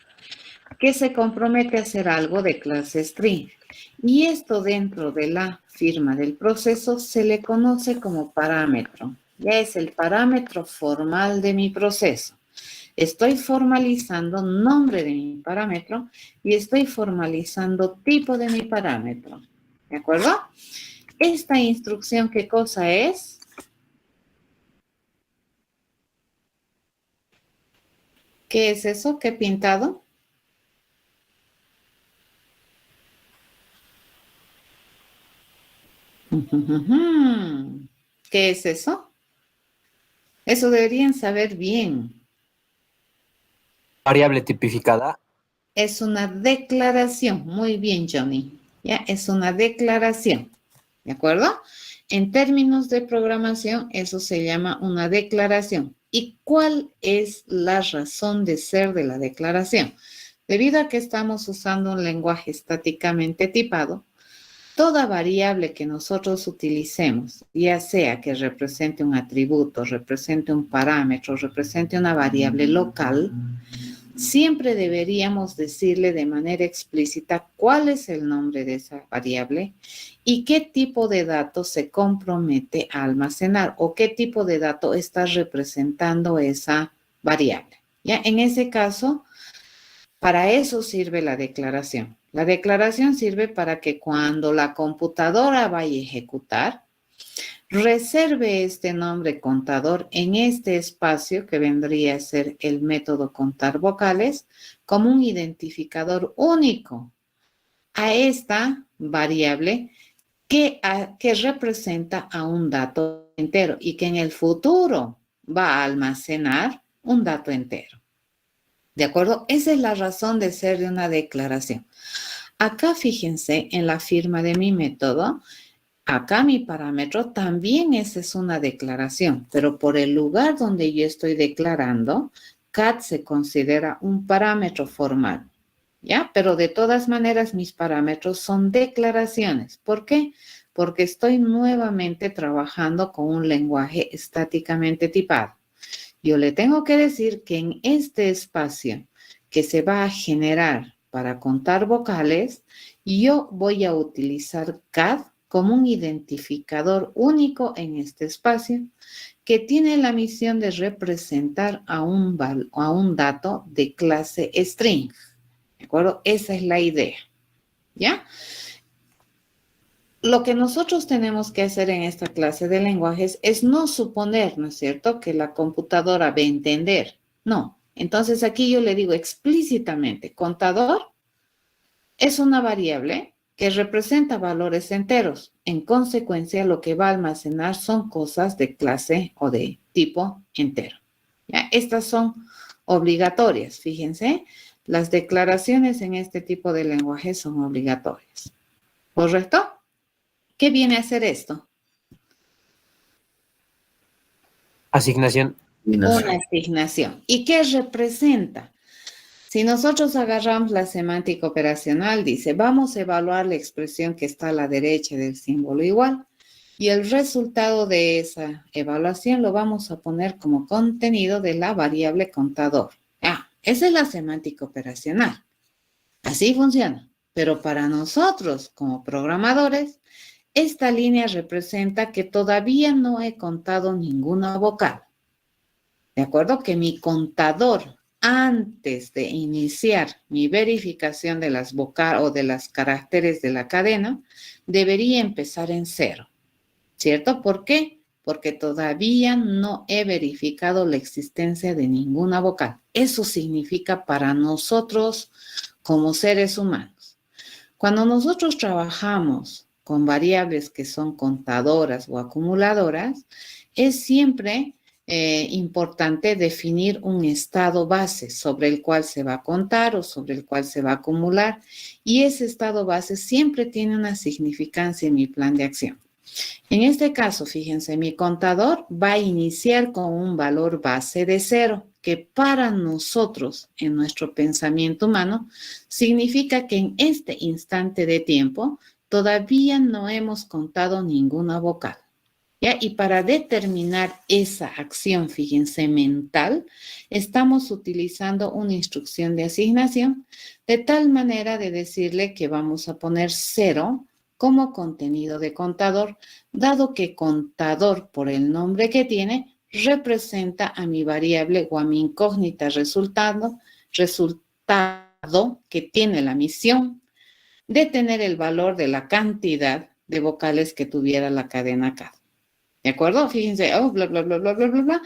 que se compromete a hacer algo de clase string. Y esto dentro de la firma del proceso se le conoce como parámetro. Ya es el parámetro formal de mi proceso. Estoy formalizando nombre de mi parámetro y estoy formalizando tipo de mi parámetro. ¿De acuerdo? Esta instrucción, ¿qué cosa es? ¿Qué es eso? ¿Qué he pintado? ¿Qué es eso? Eso deberían saber bien. Variable tipificada. Es una declaración. Muy bien, Johnny. ¿Ya? Es una declaración. ¿De acuerdo? En términos de programación, eso se llama una declaración. ¿Y cuál es la razón de ser de la declaración? Debido a que estamos usando un lenguaje estáticamente tipado, toda variable que nosotros utilicemos, ya sea que represente un atributo, represente un parámetro, represente una variable local, siempre deberíamos decirle de manera explícita cuál es el nombre de esa variable y qué tipo de datos se compromete a almacenar o qué tipo de dato está representando esa variable. ¿Ya? En ese caso, Para eso sirve la declaración. La declaración sirve para que cuando la computadora vaya a ejecutar, reserve este nombre contador en este espacio que vendría a ser el método contar vocales como un identificador único a esta variable que representa a un dato entero y que en el futuro va a almacenar un dato entero. ¿De acuerdo? Esa es la razón de ser de una declaración. Acá fíjense en la firma de mi método. Acá mi parámetro también esa es una declaración, pero por el lugar donde yo estoy declarando, cat se considera un parámetro formal, ¿ya? Pero de todas maneras mis parámetros son declaraciones. ¿Por qué? Porque estoy nuevamente trabajando con un lenguaje estáticamente tipado. Yo le tengo que decir que en este espacio que se va a generar para contar vocales, yo voy a utilizar cat como un identificador único en este espacio que tiene la misión de representar a un dato de clase string. ¿De acuerdo? Esa es la idea. ¿Ya? Lo que nosotros tenemos que hacer en esta clase de lenguajes es no suponer, ¿no es cierto?, que la computadora va a entender. No. Entonces aquí yo le digo explícitamente, contador es una variable que representa valores enteros. En consecuencia, lo que va a almacenar son cosas de clase o de tipo entero. ¿Ya? Estas son obligatorias. Fíjense, las declaraciones en este tipo de lenguaje son obligatorias. ¿Correcto? ¿Qué viene a hacer esto? Asignación. Una asignación. ¿Y qué representa? Si nosotros agarramos la semántica operacional, dice, vamos a evaluar la expresión que está a la derecha del símbolo igual y el resultado de esa evaluación lo vamos a poner como contenido de la variable contador. Esa es la semántica operacional. Así funciona. Pero para nosotros, como programadores, esta línea representa que todavía no he contado ninguna vocal. ¿De acuerdo? Que mi contador, antes de iniciar mi verificación de las vocales o de los caracteres de la cadena, debería empezar en 0. ¿Cierto? ¿Por qué? Porque todavía no he verificado la existencia de ninguna vocal. Eso significa para nosotros como seres humanos. Cuando nosotros trabajamos con variables que son contadoras o acumuladoras, es siempre importante definir un estado base sobre el cual se va a contar o sobre el cual se va a acumular, y ese estado base siempre tiene una significancia en mi plan de acción. En este caso, fíjense, mi contador va a iniciar con un valor base de 0, que para nosotros, en nuestro pensamiento humano, significa que en este instante de tiempo todavía no hemos contado ninguna vocal. ¿Ya? Y para determinar esa acción, fíjense, mental, estamos utilizando una instrucción de asignación de tal manera de decirle que vamos a poner 0 como contenido de contador, dado que contador, por el nombre que tiene, representa a mi variable o a mi incógnita resultado que tiene la misión de tener el valor de la cantidad de vocales que tuviera la cadena CAD. ¿De acuerdo? Fíjense, bla, bla, bla, bla, bla, bla, bla,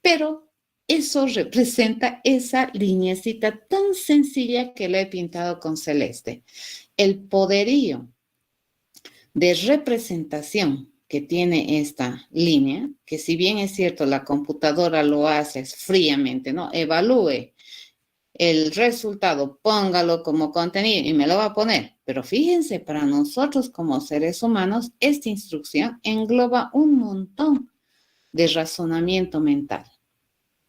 pero eso representa esa lineecita tan sencilla que la he pintado con celeste. El poderío de representación que tiene esta línea, que si bien es cierto la computadora lo hace fríamente, ¿no? Evalúe el resultado, póngalo como contenido y me lo va a poner. Pero fíjense, para nosotros como seres humanos, esta instrucción engloba un montón de razonamiento mental.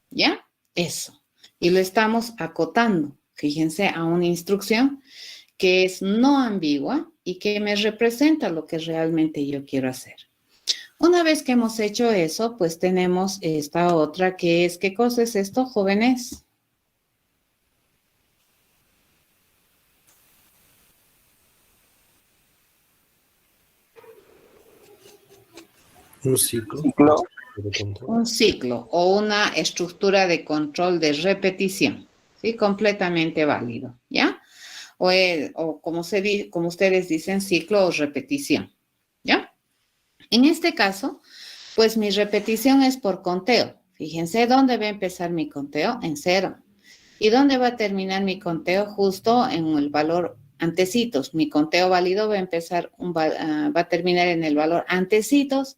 ¿Ya? Eso. Y lo estamos acotando, fíjense, a una instrucción que es no ambigua y que me representa lo que realmente yo quiero hacer. Una vez que hemos hecho eso, pues tenemos esta otra que es, ¿qué cosa es esto, jóvenes? Un ciclo. Un ciclo o una estructura de control de repetición. ¿sí? Completamente válido, ¿ya? O como ustedes dicen, ciclo o repetición, ¿ya? En este caso, pues mi repetición es por conteo. Fíjense dónde va a empezar mi conteo, en 0. ¿Y dónde va a terminar mi conteo? Justo en el valor antecitos. Mi conteo válido va a empezar, va a terminar en el valor antecitos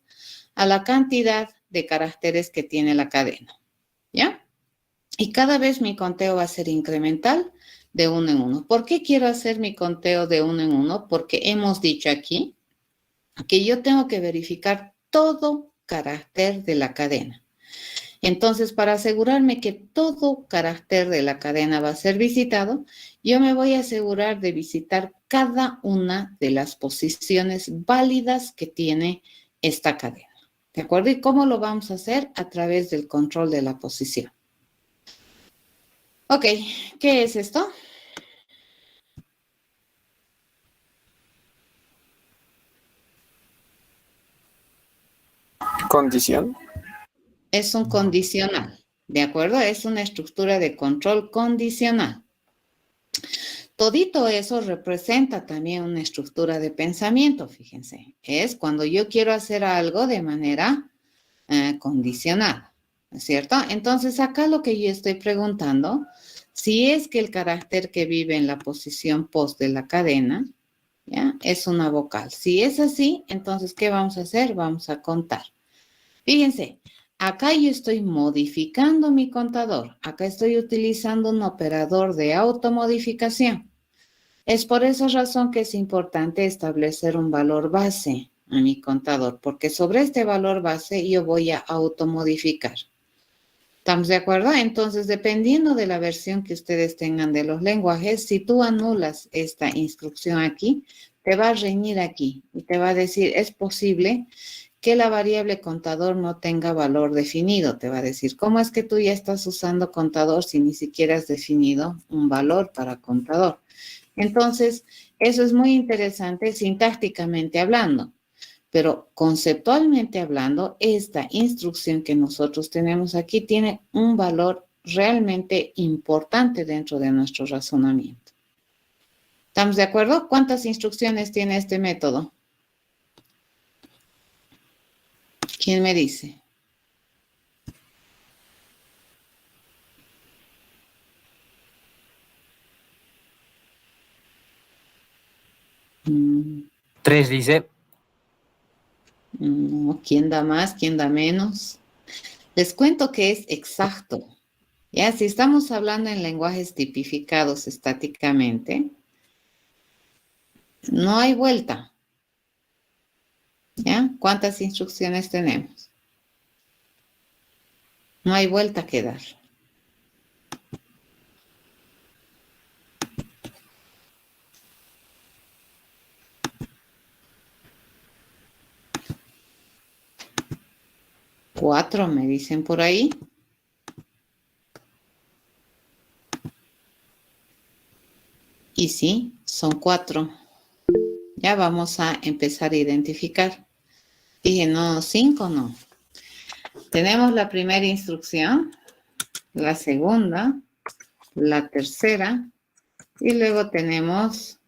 a la cantidad de caracteres que tiene la cadena, ¿ya? Y cada vez mi conteo va a ser incremental de 1 en 1. ¿Por qué quiero hacer mi conteo de 1 en 1? Porque hemos dicho aquí que yo tengo que verificar todo carácter de la cadena. Entonces, para asegurarme que todo carácter de la cadena va a ser visitado, yo me voy a asegurar de visitar cada una de las posiciones válidas que tiene esta cadena. ¿De acuerdo? ¿Y cómo lo vamos a hacer? A través del control de la posición. Ok, ¿qué es esto? Condición. Es un condicional, ¿de acuerdo? Es una estructura de control condicional. Todito eso representa también una estructura de pensamiento, fíjense. Es cuando yo quiero hacer algo de manera condicionada, ¿no es cierto? Entonces, acá lo que yo estoy preguntando, si es que el carácter que vive en la posición post de la cadena, ¿ya? Es una vocal. Si es así, entonces, ¿qué vamos a hacer? Vamos a contar. Fíjense, acá yo estoy modificando mi contador. Acá estoy utilizando un operador de automodificación. Es por esa razón que es importante establecer un valor base a mi contador, porque sobre este valor base yo voy a automodificar. ¿Estamos de acuerdo? Entonces, dependiendo de la versión que ustedes tengan de los lenguajes, si tú anulas esta instrucción aquí, te va a reñir aquí y te va a decir, es posible que la variable contador no tenga valor definido. Te va a decir, ¿cómo es que tú ya estás usando contador si ni siquiera has definido un valor para contador? Entonces, eso es muy interesante sintácticamente hablando, pero conceptualmente hablando, esta instrucción que nosotros tenemos aquí tiene un valor realmente importante dentro de nuestro razonamiento. ¿Estamos de acuerdo? ¿Cuántas instrucciones tiene este método? ¿Quién me dice? Tres dice. No, ¿quién da más? ¿Quién da menos? Les cuento que es exacto. Ya, si estamos hablando en lenguajes tipificados estáticamente, no hay vuelta. ¿Ya? ¿Cuántas instrucciones tenemos? No hay vuelta que dar. Cuatro, me dicen por ahí. Y sí, son 4. Ya vamos a empezar a identificar. Dije, no, 5 no. Tenemos la primera instrucción, la segunda, la tercera, y luego tenemos,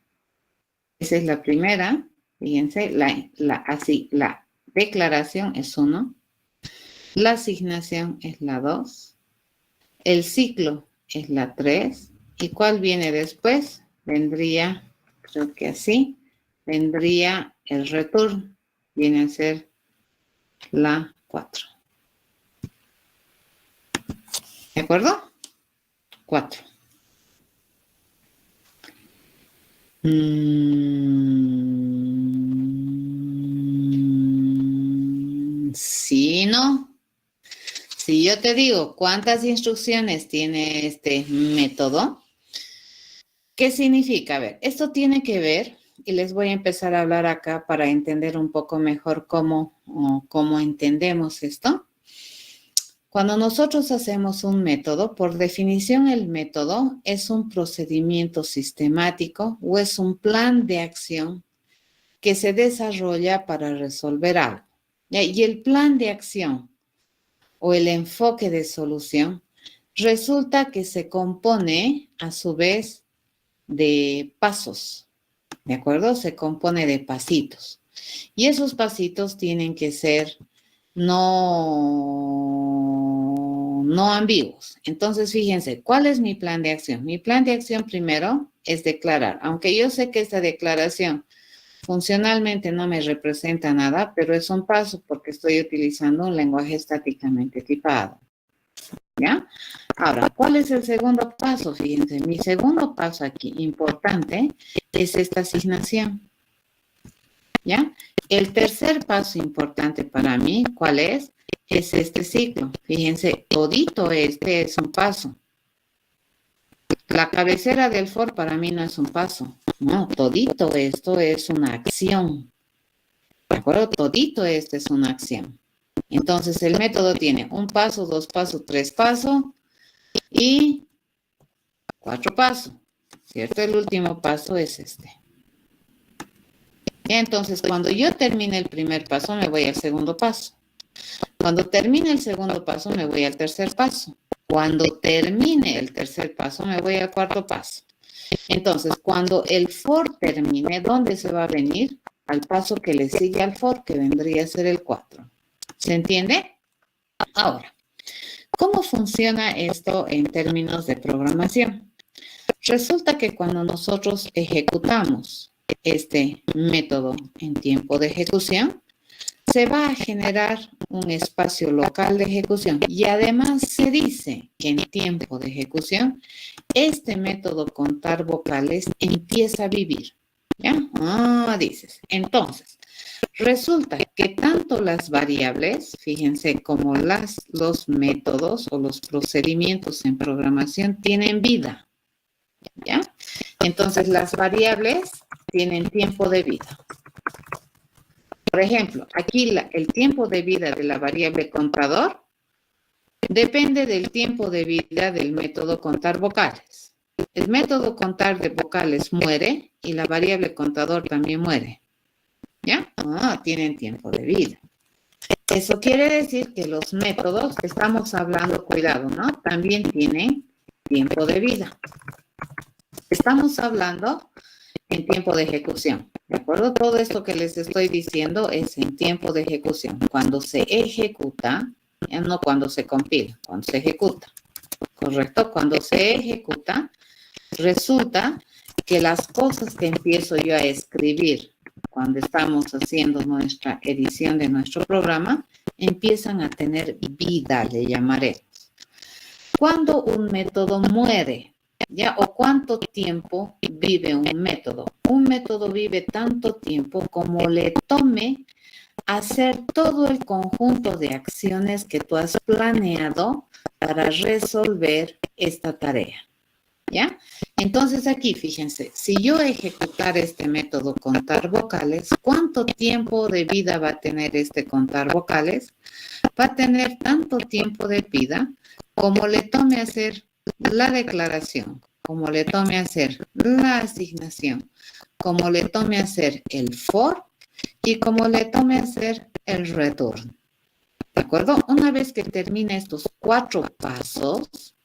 esa es la primera, fíjense, la declaración es 1, la asignación es la 2, el ciclo es la 3, ¿y cuál viene después? Vendría, creo que así, vendría el return, viene a ser la 4. ¿De acuerdo? 4. Sí, no. Si yo te digo cuántas instrucciones tiene este método, ¿qué significa? A ver, esto tiene que ver, y les voy a empezar a hablar acá para entender un poco mejor cómo entendemos esto. Cuando nosotros hacemos un método, por definición el método es un procedimiento sistemático o es un plan de acción que se desarrolla para resolver algo. Y el plan de acción o el enfoque de solución resulta que se compone a su vez de pasos, ¿de acuerdo? Se compone de pasitos. Y esos pasitos tienen que ser no ambiguos. Entonces, fíjense, ¿cuál es mi plan de acción? Mi plan de acción primero es declarar, aunque yo sé que esta declaración funcionalmente no me representa nada, pero es un paso porque estoy utilizando un lenguaje estáticamente tipado. ¿Ya? Ahora, ¿cuál es el segundo paso? Fíjense, mi segundo paso aquí, importante, es esta asignación. ¿Ya? El tercer paso importante para mí, ¿cuál es? Es este ciclo. Fíjense, todito este es un paso. La cabecera del for para mí no es un paso. No, todito esto es una acción. ¿De acuerdo? Todito este es una acción. Entonces, el método tiene un paso, dos pasos, tres pasos y cuatro pasos. ¿Cierto? El último paso es este. Entonces, cuando yo termine el primer paso, me voy al segundo paso. Cuando termine el segundo paso, me voy al tercer paso. Cuando termine el tercer paso, me voy al cuarto paso. Entonces, cuando el for termine, ¿dónde se va a venir? Al paso que le sigue al for, que vendría a ser el 4. ¿Se entiende? Ahora, ¿cómo funciona esto en términos de programación? Resulta que cuando nosotros ejecutamos este método en tiempo de ejecución, se va a generar un espacio local de ejecución y además se dice que en tiempo de ejecución este método contar vocales empieza a vivir. ¿Ya? Dices. Entonces, resulta que tanto las variables, fíjense, como los métodos o los procedimientos en programación tienen vida. ¿Ya? Entonces, las variables tienen tiempo de vida. Por ejemplo, aquí el tiempo de vida de la variable contador depende del tiempo de vida del método contar vocales. El método contar de vocales muere y la variable contador también muere. ¿Ya? Tienen tiempo de vida. Eso quiere decir que los métodos, estamos hablando, cuidado, ¿no? También tienen tiempo de vida. Estamos hablando en tiempo de ejecución, ¿de acuerdo? Todo esto que les estoy diciendo es en tiempo de ejecución. Cuando se ejecuta, no cuando se compila, cuando se ejecuta, ¿correcto? Cuando se ejecuta, resulta que las cosas que empiezo yo a escribir cuando estamos haciendo nuestra edición de nuestro programa, empiezan a tener vida, le llamaremos. Cuando un método muere, ¿ya? ¿O cuánto tiempo vive un método? Un método vive tanto tiempo como le tome hacer todo el conjunto de acciones que tú has planeado para resolver esta tarea. ¿Ya? Entonces aquí, fíjense, si yo ejecutar este método contar vocales, ¿cuánto tiempo de vida va a tener este contar vocales? Va a tener tanto tiempo de vida como le tome hacer la declaración, como le tome hacer la asignación, como le tome hacer el for y como le tome hacer el return. ¿De acuerdo? Una vez que termine estos 4 pasos,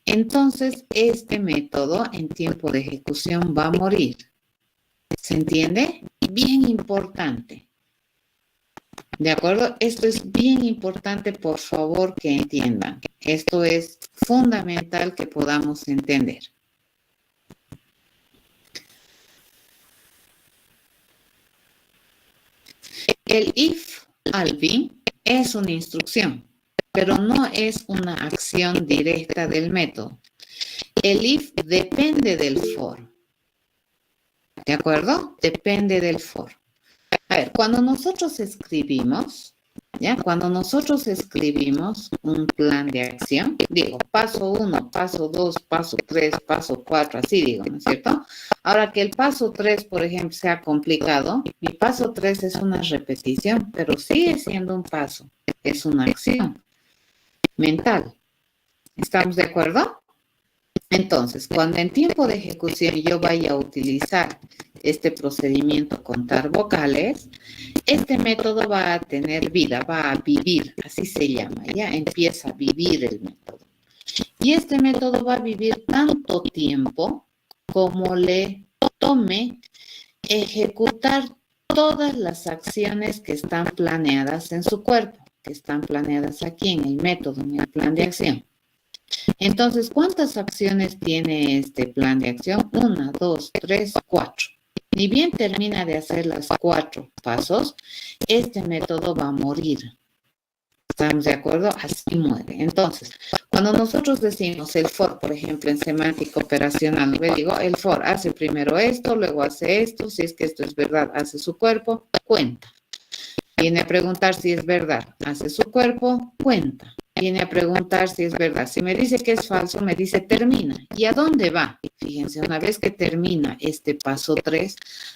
entonces este método en tiempo de ejecución va a morir. ¿Se entiende? Bien importante. ¿De acuerdo? Esto es bien importante, por favor, que entiendan. Esto es fundamental que podamos entender. El if alvin es una instrucción, pero no es una acción directa del método. El if depende del for. ¿De acuerdo? Depende del for. A ver, cuando nosotros escribimos, ¿ya? Cuando nosotros escribimos un plan de acción, digo, paso 1, paso 2, paso 3, paso 4, así digo, ¿no es cierto? Ahora que el paso 3, por ejemplo, sea complicado, mi paso 3 es una repetición, pero sigue siendo un paso, es una acción mental. ¿Estamos de acuerdo? Entonces, cuando en tiempo de ejecución yo vaya a utilizar este procedimiento contar vocales, este método va a tener vida, va a vivir, así se llama, ya empieza a vivir el método. Y este método va a vivir tanto tiempo como le tome ejecutar todas las acciones que están planeadas en su cuerpo, que están planeadas aquí en el método, en el plan de acción. Entonces, ¿cuántas acciones tiene este plan de acción? 1, 2, 3, 4. Ni bien termina de hacer las 4 pasos, este método va a morir. ¿Estamos de acuerdo? Así muere. Entonces, cuando nosotros decimos el for, por ejemplo, en semántica operacional, ¿no? Digo, el for hace primero esto, luego hace esto, si es que esto es verdad, hace su cuerpo, cuenta. Viene a preguntar si es verdad, hace su cuerpo, cuenta. Viene a preguntar si es verdad. Si me dice que es falso, me dice termina. ¿Y a dónde va? Fíjense, una vez que termina este paso 3,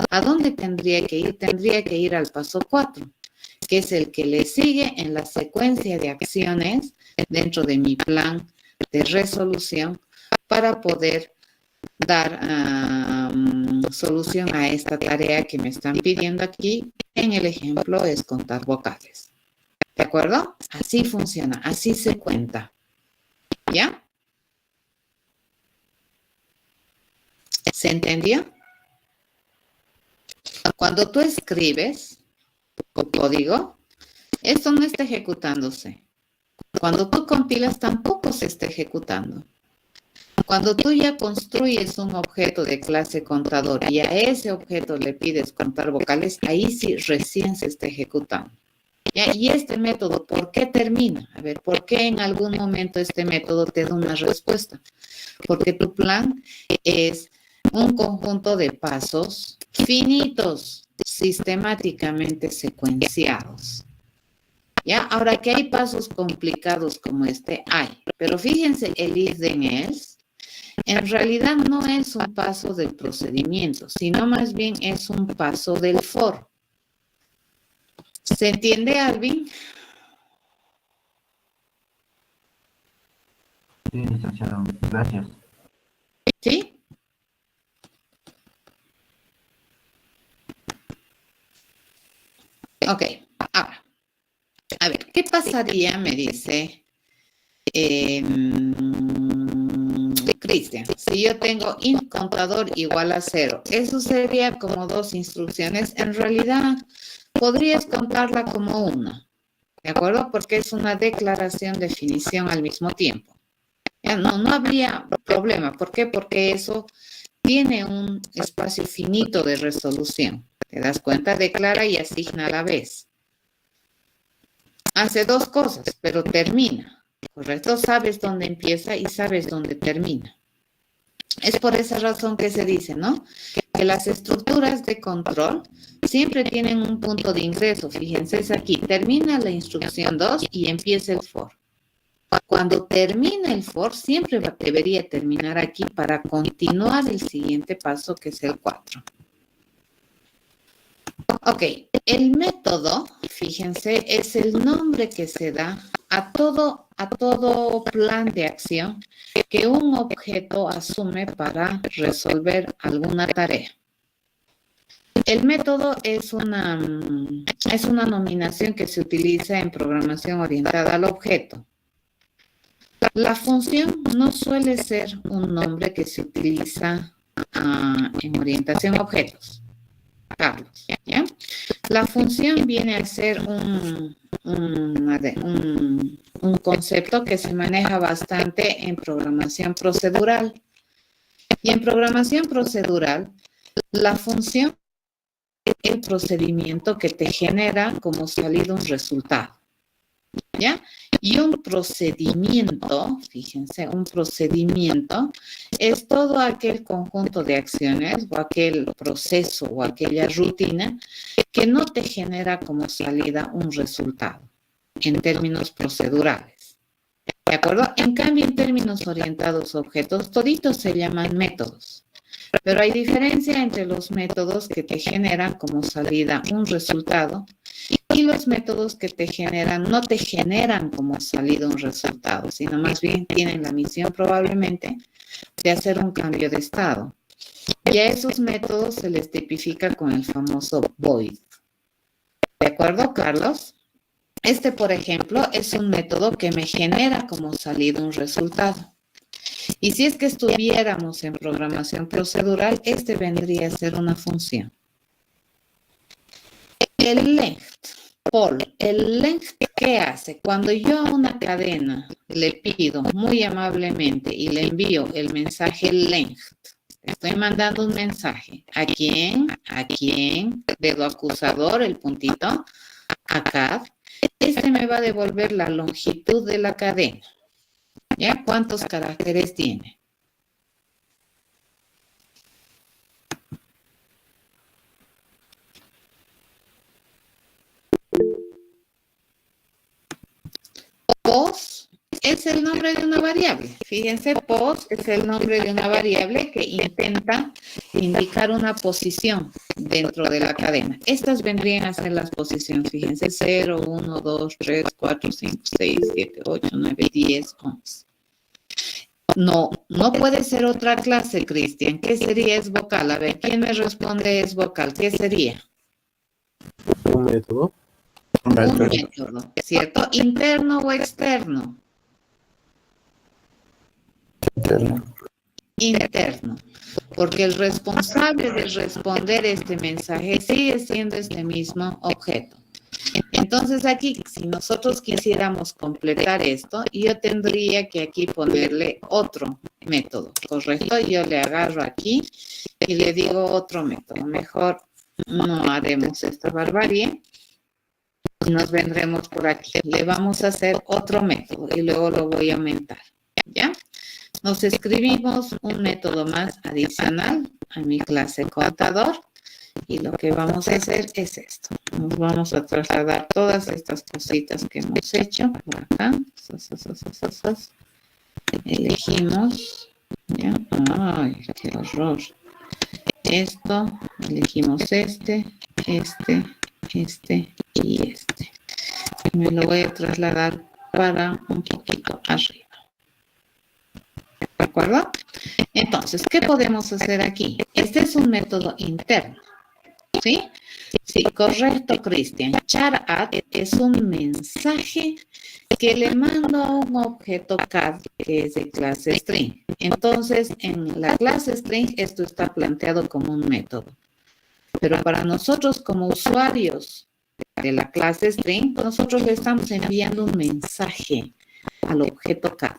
¿a dónde tendría que ir? Tendría que ir al paso 4, que es el que le sigue en la secuencia de acciones dentro de mi plan de resolución para poder dar solución a esta tarea que me están pidiendo aquí. En el ejemplo es contar vocales. ¿De acuerdo? Así funciona, así se cuenta. ¿Ya? ¿Se entendió? Cuando tú escribes tu código, esto no está ejecutándose. Cuando tú compilas, tampoco se está ejecutando. Cuando tú ya construyes un objeto de clase contador y a ese objeto le pides contar vocales, ahí sí recién se está ejecutando. ¿Ya? Y este método, ¿por qué termina? A ver, ¿por qué en algún momento este método te da una respuesta? Porque tu plan es un conjunto de pasos finitos, sistemáticamente secuenciados. ¿Ya? Ahora que hay pasos complicados como este, hay. Pero fíjense, el if then else, en realidad no es un paso del procedimiento, sino más bien es un paso del for. ¿Se entiende, Alvin? Sí, licenciado. Gracias. ¿Sí? Ok, ahora. A ver, ¿qué pasaría? Me dice Cristian. Si yo tengo int contador igual a 0, eso sería como 2 instrucciones. En realidad, podrías contarla como una, ¿de acuerdo? Porque es una declaración, definición al mismo tiempo. Ya, no habría problema. ¿Por qué? Porque eso tiene un espacio finito de resolución. ¿Te das cuenta? Declara y asigna a la vez. Hace 2 cosas, pero termina, ¿correcto? Sabes dónde empieza y sabes dónde termina. Es por esa razón que se dice, ¿no? Que las estructuras de control siempre tienen un punto de ingreso. Fíjense, es aquí. Termina la instrucción 2 y empieza el for. Cuando termina el for, siempre debería terminar aquí para continuar el siguiente paso, que es el 4. Ok, el método, fíjense, es el nombre que se da a todo plan de acción que un objeto asume para resolver alguna tarea. El método es una nominación que se utiliza en programación orientada al objeto. La función no suele ser un nombre que se utiliza en orientación a objetos. Carlos, ¿ya? La función viene a ser un concepto que se maneja bastante en programación procedural. Y en programación procedural, la función es el procedimiento que te genera como salida un resultado, ¿ya? Y un procedimiento, fíjense, un procedimiento es todo aquel conjunto de acciones o aquel proceso o aquella rutina que no te genera como salida un resultado en términos procedurales. ¿De acuerdo? En cambio, en términos orientados a objetos, toditos se llaman métodos. Pero hay diferencia entre los métodos que te generan como salida un resultado y los métodos que te generan, no te generan como salida un resultado, sino más bien tienen la misión probablemente de hacer un cambio de estado. Y a esos métodos se les tipifica con el famoso void. ¿De acuerdo, Carlos? Este, por ejemplo, es un método que me genera como salida un resultado. Y si es que estuviéramos en programación procedural, este vendría a ser una función. El length, Paul, el length, ¿qué hace? Cuando yo a una cadena le pido muy amablemente y le envío el mensaje length, estoy mandando un mensaje. ¿A quién? ¿A quién? Dedo acusador, el puntito, acá. Este me va a devolver la longitud de la cadena. ¿Ya? ¿Cuántos caracteres tiene? Pos es el nombre de una variable. Fíjense, pos es el nombre de una variable que intenta indicar una posición dentro de la cadena. Estas vendrían a ser las posiciones. Fíjense, 0, 1, 2, 3, 4, 5, 6, 7, 8, 9, 10, 11. No puede ser otra clase, Cristian. ¿Qué sería es vocal? A ver, ¿quién me responde es vocal? ¿Qué sería? Un método. Un método, ¿cierto? ¿Interno o externo? Interno. Interno. Porque el responsable de responder este mensaje sigue siendo este mismo objeto. Entonces aquí, si nosotros quisiéramos completar esto, yo tendría que aquí ponerle otro método, ¿correcto? Yo le agarro aquí y le digo otro método. Mejor no haremos esta barbarie. Nos vendremos por aquí. Le vamos a hacer otro método y luego lo voy a aumentar. ¿Ya? Nos escribimos un método más adicional a mi clase contador. Y lo que vamos a hacer es esto. Nos vamos a trasladar todas estas cositas que hemos hecho por acá. Elegimos. ¿Ya? Ay, qué horror. Esto, elegimos este y este. Me lo voy a trasladar para un poquito arriba. ¿De acuerdo? Entonces, ¿qué podemos hacer aquí? Este es un método interno. ¿Sí? Sí, correcto, Cristian. Char add es un mensaje que le mando a un objeto CAD que es de clase string. Entonces, en la clase string esto está planteado como un método. Pero para nosotros como usuarios de la clase string, nosotros le estamos enviando un mensaje al objeto CAD.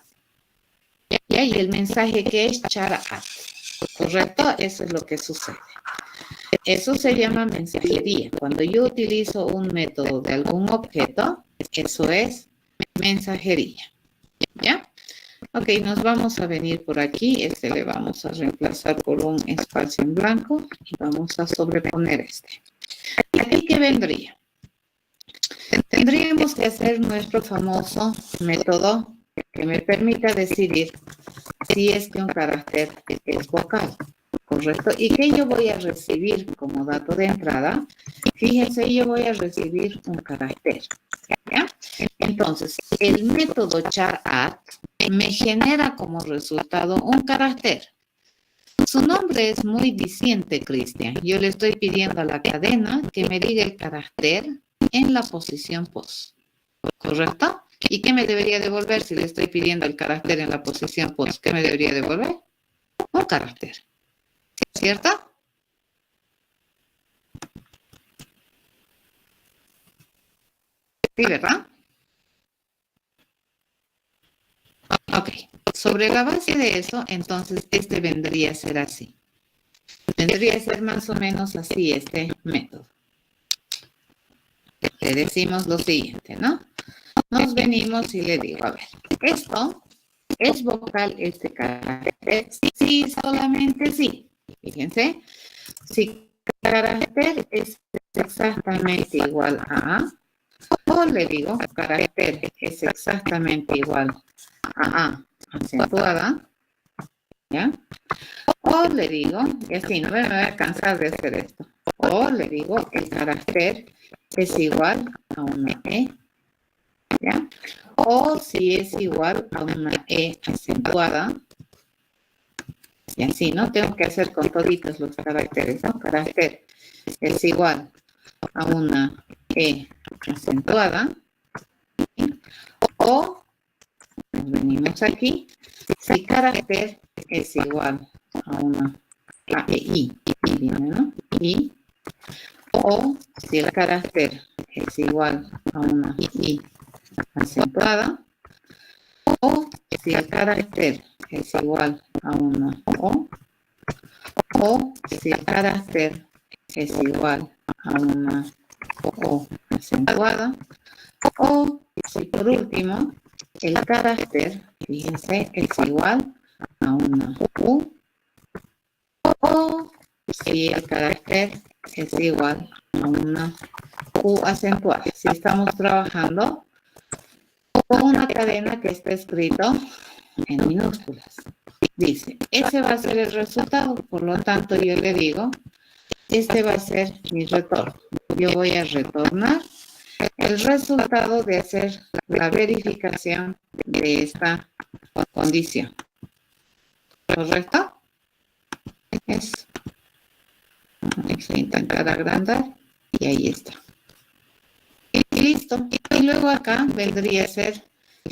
¿Ya? Y el mensaje que es char add. ¿Correcto? Eso es lo que sucede. Eso se llama mensajería. Cuando yo utilizo un método de algún objeto, eso es mensajería. ¿Ya? Ok, nos vamos a venir por aquí. Este le vamos a reemplazar por un espacio en blanco y vamos a sobreponer este. ¿Aquí qué vendría? Tendríamos que hacer nuestro famoso método que me permita decidir si es que un carácter es vocal. ¿Correcto? ¿Y qué yo voy a recibir como dato de entrada? Fíjense, yo voy a recibir un carácter. ¿Ya? Entonces, el método char add me genera como resultado un carácter. Su nombre es muy diciente, Cristian. Yo le estoy pidiendo a la cadena que me diga el carácter en la posición post. ¿Correcto? ¿Y qué me debería devolver si le estoy pidiendo el carácter en la posición post? ¿Qué me debería devolver? Un carácter. ¿Cierto? Sí, ¿verdad? Ok. Sobre la base de eso, entonces, este vendría a ser así. Vendría a ser más o menos así este método. Le decimos lo siguiente, ¿no? Nos venimos y le digo, a ver, esto es vocal este carácter. Sí, solamente sí. Fíjense, si carácter es exactamente igual a, o le digo, carácter es exactamente igual a acentuada, ¿ya? O le digo, y así no me voy a cansar de hacer esto, o le digo, el carácter es igual a una E, ¿ya? O si es igual a una E acentuada, y así, ¿no? Tengo que hacer con toditos los caracteres, ¿no? Carácter es igual a una E acentuada, ¿sí? O Nos venimos aquí. Si carácter es igual a una A e I, viene, ¿no? I, o si el carácter es igual a una I acentuada, o si el carácter es igual a una o si el carácter es igual a una O acentuada, o si por último el carácter, fíjense, es igual a una U, o si el carácter es igual a una U acentuada. Si estamos trabajando con una cadena que está escrito en minúsculas. Dice, ese va a ser el resultado, por lo tanto yo le digo, este va a ser mi retorno. Yo voy a retornar el resultado de hacer la verificación de esta condición. ¿Correcto? Eso. Voy a intentar agrandar y ahí está. Y listo. Y luego acá vendría a ser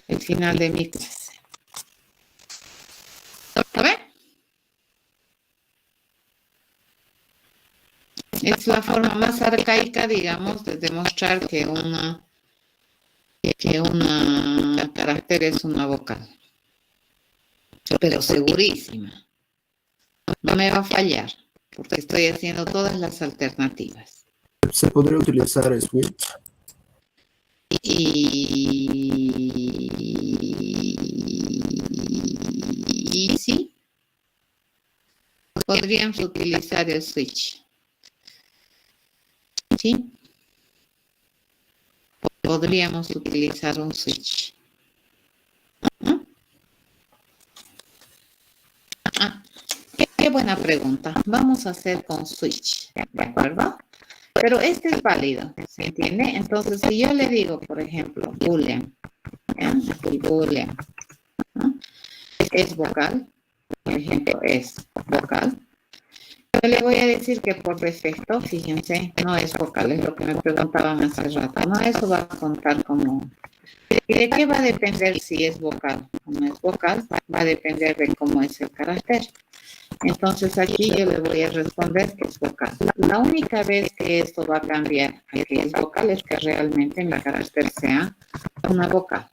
el final de mi clase. ¿Lo ven? Es la forma más arcaica, digamos, de demostrar que una carácter es una vocal. Pero segurísima. No me va a fallar, porque estoy haciendo todas las alternativas. ¿Se podría utilizar switch? Y sí, podríamos utilizar el switch. ¿Sí? Podríamos utilizar un switch. Qué buena pregunta. Vamos a hacer con switch, ¿de acuerdo? Pero este es válido, ¿se entiende? Entonces, si yo le digo, por ejemplo, boolean, aquí boolean, ¿no? Es vocal, por ejemplo, es vocal. Yo le voy a decir que por defecto, fíjense, no es vocal, es lo que me preguntaban hace rato, ¿no? Eso va a contar como... ¿Y de qué va a depender si es vocal o no es vocal? Va a depender de cómo es el carácter. Entonces aquí yo le voy a responder que es vocal. La única vez que esto va a cambiar a que es vocal es que realmente mi carácter sea una vocal.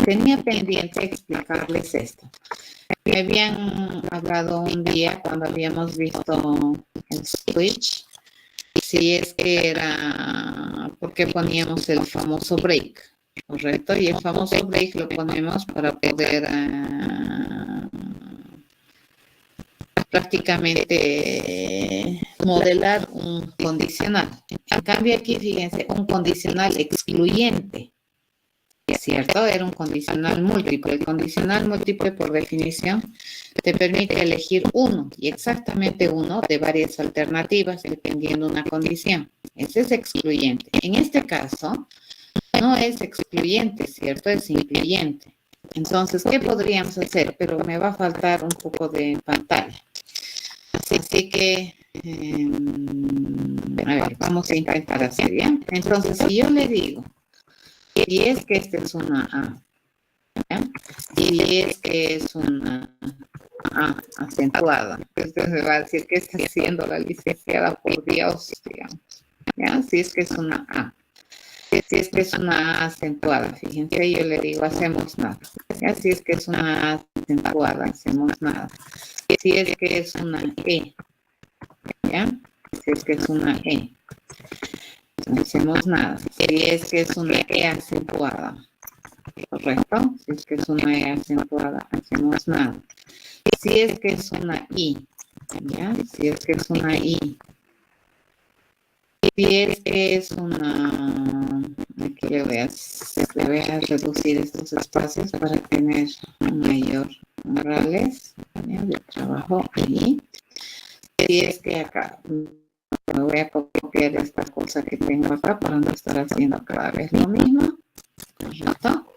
Tenía pendiente explicarles esto. Me habían hablado un día cuando habíamos visto el switch, si es que era porque poníamos el famoso break, ¿correcto? Y el famoso break lo ponemos para poder prácticamente modelar un condicional. En cambio aquí, fíjense, un condicional excluyente. ¿Es cierto? Era un condicional múltiple. El condicional múltiple, por definición, te permite elegir uno, y exactamente uno, de varias alternativas, dependiendo de una condición. Ese es excluyente. En este caso, no es excluyente, ¿cierto? Es incluyente. Entonces, ¿qué podríamos hacer? Pero me va a faltar un poco de pantalla. Así que, a ver, vamos a intentar hacer, ¿bien? Entonces, si yo le digo, y es que esta es una A, ¿ya? Y es que es una A acentuada. Entonces me va a decir, ¿qué está haciendo la licenciada? Por Dios, digamos. ¿Ya? Si es que es una A. Si es que es una A acentuada, fíjense, yo le digo, hacemos nada. ¿Ya? Si es que es una A acentuada, hacemos nada. Si es que es una E, ¿ya? Si es que es una E, no hacemos nada. Si es que es una E acentuada, ¿correcto? Si es que es una E acentuada, hacemos nada. Si es que es una I, ¿ya? Si es que es una I. Si es que es una... Aquí le voy a reducir estos espacios para tener mayor morales, ¿ya? De trabajo ahí. Si es que acá... Me voy a copiar esta cosa que tengo acá para no estar haciendo cada vez lo mismo. ¿Correcto?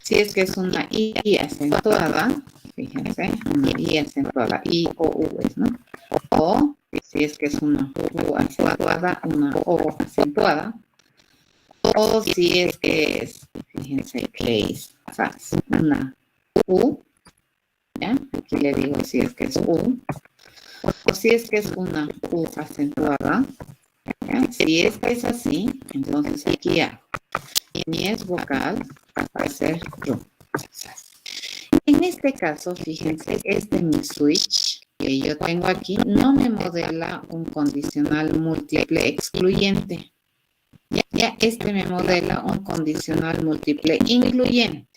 Si es que es una I acentuada, fíjense, una I acentuada, I o U, ¿no? O si es que es una U acentuada, una O acentuada. O si es que es, fíjense, case, una U, ¿ya? Aquí le digo si es que es U, o si es que es una U acentuada, ¿ya? Si es que es así, entonces aquí hago. Mi es vocal va a ser true. En este caso, fíjense, este mi switch que yo tengo aquí no me modela un condicional múltiple excluyente. Ya este me modela un condicional múltiple incluyente.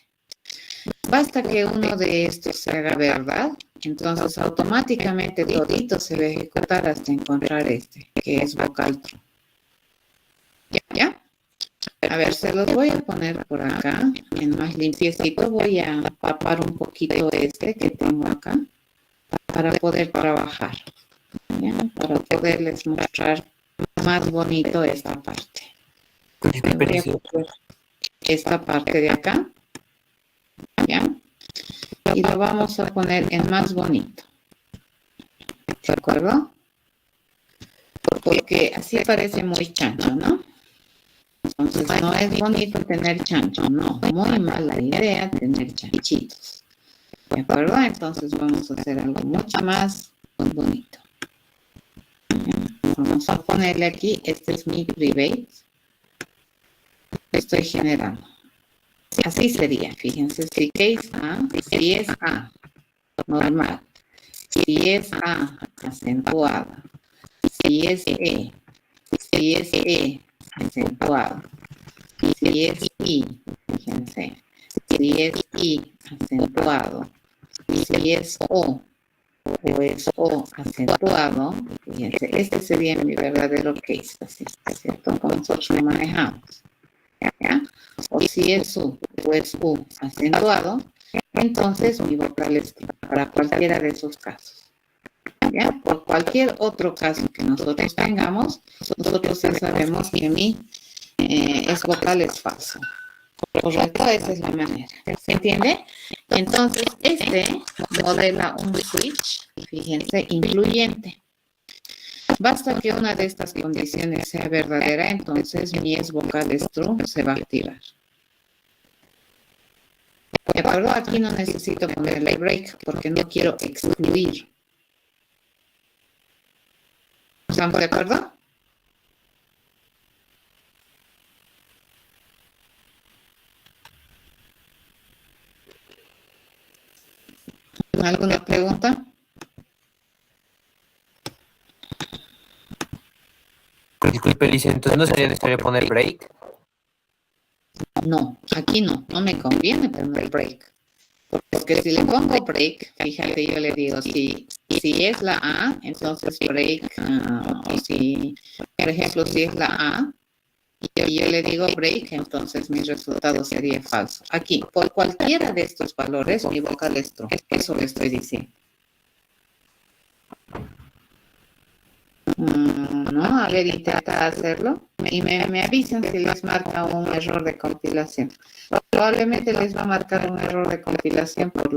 Basta que uno de estos se haga verdad, entonces automáticamente todito se va a ejecutar hasta encontrar este, que es vocal true. ¿Ya? A ver, se los voy a poner por acá, en más limpiecito. Voy a papar un poquito este que tengo acá para poder trabajar, ¿ya? Para poderles mostrar más bonito esta parte. Voy a poner esta parte de acá, ¿ya? Y lo vamos a poner en más bonito, ¿de acuerdo? Porque así parece muy chancho, ¿no? Entonces no es bonito tener chancho, no, muy mala idea tener chanchitos, ¿de acuerdo? Entonces vamos a hacer algo mucho más bonito. Vamos a ponerle aquí, este es mi private, estoy generando. Así sería, fíjense, si case A, si es A, normal, si es A, acentuada, si es E, acentuado, si es I, fíjense, si es I, acentuado, si es O es O acentuado, fíjense, este sería mi verdadero case, así, ¿cierto? Como nosotros lo manejamos, ¿ya? O si es U o es U acentuado, entonces mi vocal es para cualquiera de esos casos. ¿Ya? Por cualquier otro caso que nosotros tengamos, nosotros ya sabemos que mi es vocal es falso. Correcto, esa es la manera. ¿Se entiende? Entonces, este modela un switch, fíjense, incluyente. Basta que una de estas condiciones sea verdadera, entonces mi es vocal es true se va a activar. ¿De acuerdo? Aquí no necesito ponerle break porque no quiero excluir. ¿Estamos de acuerdo? ¿Alguna pregunta? Disculpe, Alicia, entonces no sería necesario poner break. No, aquí no me conviene poner break. Porque si le pongo break, fíjate, yo le digo, si es la A, entonces break, o si, por ejemplo, si es la A, y yo le digo break, entonces mi resultado sería falso. Aquí, por cualquiera de estos valores, mi vocal es true. Eso le estoy diciendo. No, a ver, intenta hacerlo y me avisan si les marca un error de compilación. Probablemente les va a marcar un error de compilación por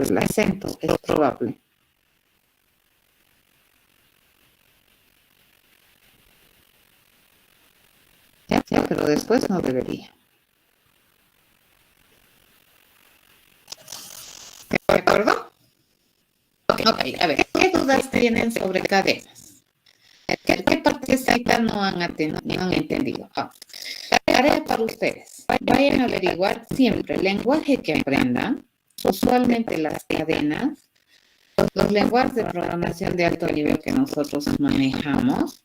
el acento, es probable. Ya, pero después no debería. ¿De acuerdo? Ok, a ver, ¿qué dudas tienen sobre cadenas? ¿Qué partecita no han entendido? Tarea para ustedes. Vayan a averiguar siempre el lenguaje que aprendan, usualmente las cadenas, los lenguajes de programación de alto nivel que nosotros manejamos,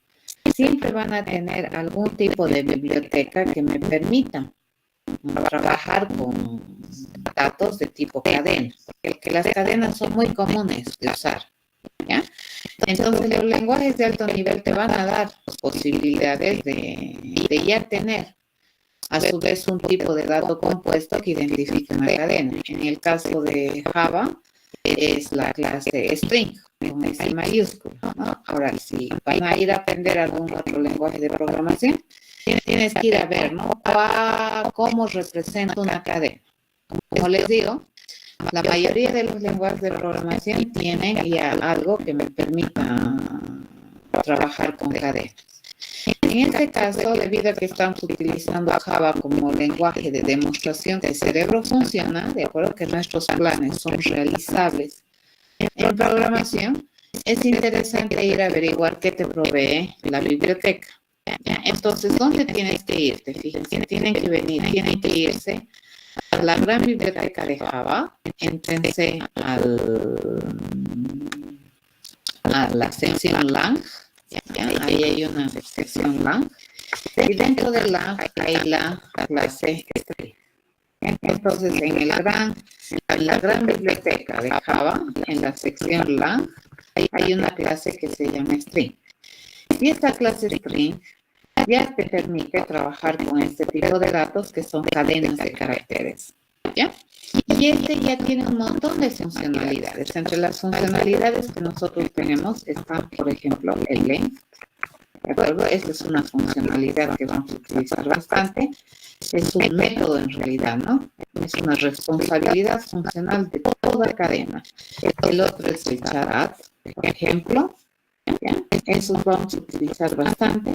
siempre van a tener algún tipo de biblioteca que me permita trabajar con datos de tipo cadena, porque las cadenas son muy comunes de usar, ¿ya? Entonces los lenguajes de alto nivel te van a dar posibilidades de ya tener a su vez un tipo de dato compuesto que identifica una cadena. En el caso de Java es la clase string con S mayúsculo, ¿no? Ahora, si van a ir a aprender algún otro lenguaje de programación, tienes que ir a ver, ¿no? ¿Cómo representa una cadena? Como les digo, la mayoría de los lenguajes de programación tienen ya algo que me permita trabajar con cadenas. En En este caso, debido a que estamos utilizando Java como lenguaje de demostración que el cerebro funciona, de acuerdo que nuestros planes son realizables en programación, es interesante ir a averiguar qué te provee la biblioteca. Entonces, ¿dónde tienes que irte? Fíjense, tienen que irse a la gran biblioteca de Java, entrense a la sección lang, ahí hay una sección lang, y dentro de lang hay la clase string. Entonces, en la gran biblioteca de Java, en la sección lang, hay una clase que se llama string. Y esta clase string ya te permite trabajar con este tipo de datos que son cadenas de caracteres, ¿ya? Y este ya tiene un montón de funcionalidades. Entre las funcionalidades que nosotros tenemos están, por ejemplo, el length, ¿de acuerdo? Esta es una funcionalidad que vamos a utilizar bastante. Es un método en realidad, ¿no? Es una responsabilidad funcional de toda cadena. El otro es el charat, por ejemplo. ¿Ya? Eso vamos a utilizar bastante.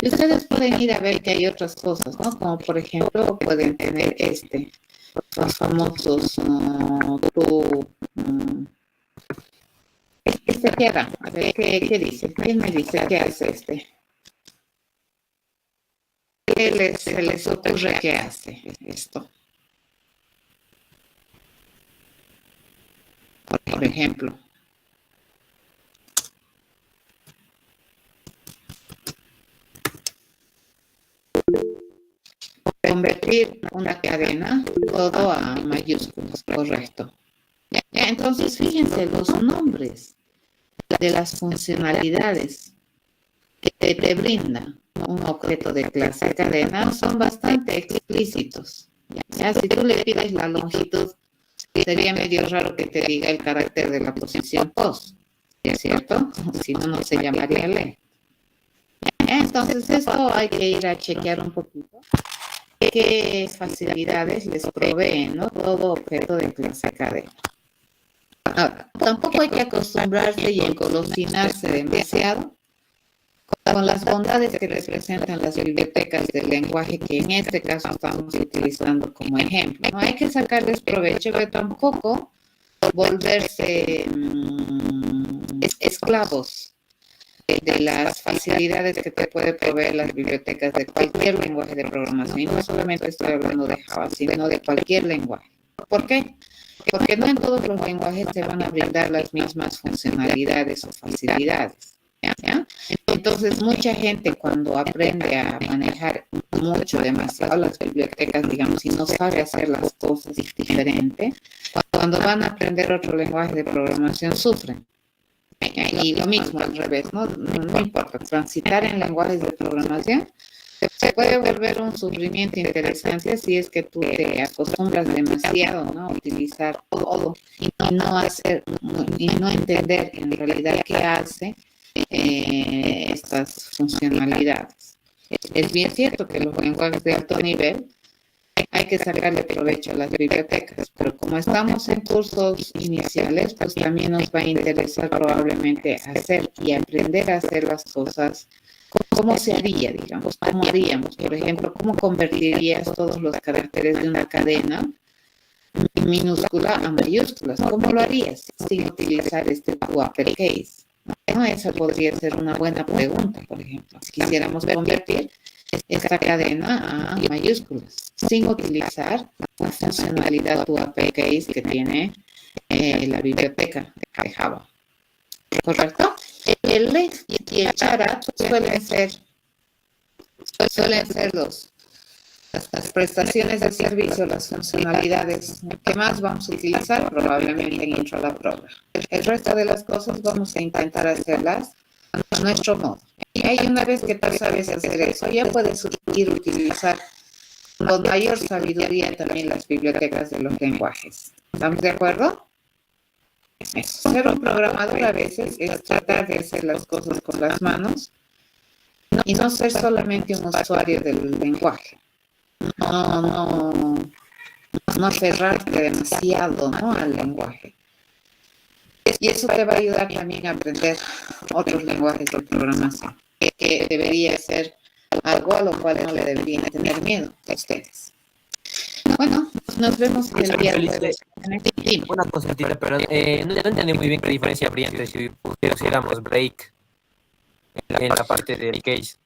Y ustedes pueden ir a ver que hay otras cosas, ¿no? Como por ejemplo, pueden tener los famosos ¿qué hará? A ver, ¿qué dice? ¿Quién me dice qué hace este? Se les ocurre qué hace esto? Por ejemplo. Convertir una cadena todo a mayúsculas, correcto. Ya, entonces, fíjense, los nombres de las funcionalidades que te brinda un objeto de clase cadena son bastante explícitos. Ya, si tú le pides la longitud, sería medio raro que te diga el carácter de la posición post, ¿cierto? Si no, no se llamaría length. Entonces, esto hay que ir a chequear un poquito. ¿Qué facilidades les proveen, ¿no? Todo objeto de clase cadena. Ahora, tampoco hay que acostumbrarse y engolosinarse demasiado con las bondades que les presentan las bibliotecas del lenguaje que en este caso estamos utilizando como ejemplo. No hay que sacarles provecho, pero tampoco volverse esclavos de las facilidades que te puede proveer las bibliotecas de cualquier lenguaje de programación. Y no solamente estoy hablando de Java, sino de cualquier lenguaje. ¿Por qué? Porque no en todos los lenguajes te van a brindar las mismas funcionalidades o facilidades. ¿Ya? Entonces, mucha gente cuando aprende a manejar demasiado las bibliotecas, digamos, y no sabe hacer las cosas diferente, cuando van a aprender otro lenguaje de programación sufren. Y lo mismo al revés, ¿no? No importa, transitar en lenguajes de programación se puede volver un sufrimiento interesante si es que tú te acostumbras demasiado, ¿no? A utilizar todo y no entender en realidad qué hace estas funcionalidades. Es bien cierto que los lenguajes de alto nivel hay que sacarle provecho a las bibliotecas, pero como estamos en cursos iniciales, pues también nos va a interesar probablemente hacer y aprender a hacer las cosas como se haría, digamos, cómo haríamos. Por ejemplo, cómo convertirías todos los caracteres de una cadena minúscula a mayúsculas. ¿Cómo lo harías sin utilizar este uppercase? ¿No? Esa podría ser una buena pregunta, por ejemplo. Si quisiéramos convertir esta cadena a mayúsculas sin utilizar la funcionalidad uppercase que tiene la biblioteca de Java. ¿Correcto? El length y el charat suelen ser las prestaciones de servicio, las funcionalidades que más vamos a utilizar probablemente en Intro a la Program. El resto de las cosas vamos a intentar hacerlas a nuestro modo. Y ahí una vez que tú sabes hacer eso, ya puedes utilizar con mayor sabiduría también las bibliotecas de los lenguajes. ¿Estamos de acuerdo? Eso. Ser un programador a veces es tratar de hacer las cosas con las manos y no ser solamente un usuario del lenguaje. No aferrarte demasiado, ¿no? Al lenguaje. Y eso te va a ayudar también a aprender otros lenguajes de programación, que debería ser algo a lo cual no le deberían tener miedo a ustedes. Bueno, nos vemos el día jueves. Sí. Una consultita, pero no entendí muy bien qué diferencia habría entre si pusiéramos break en la parte del case.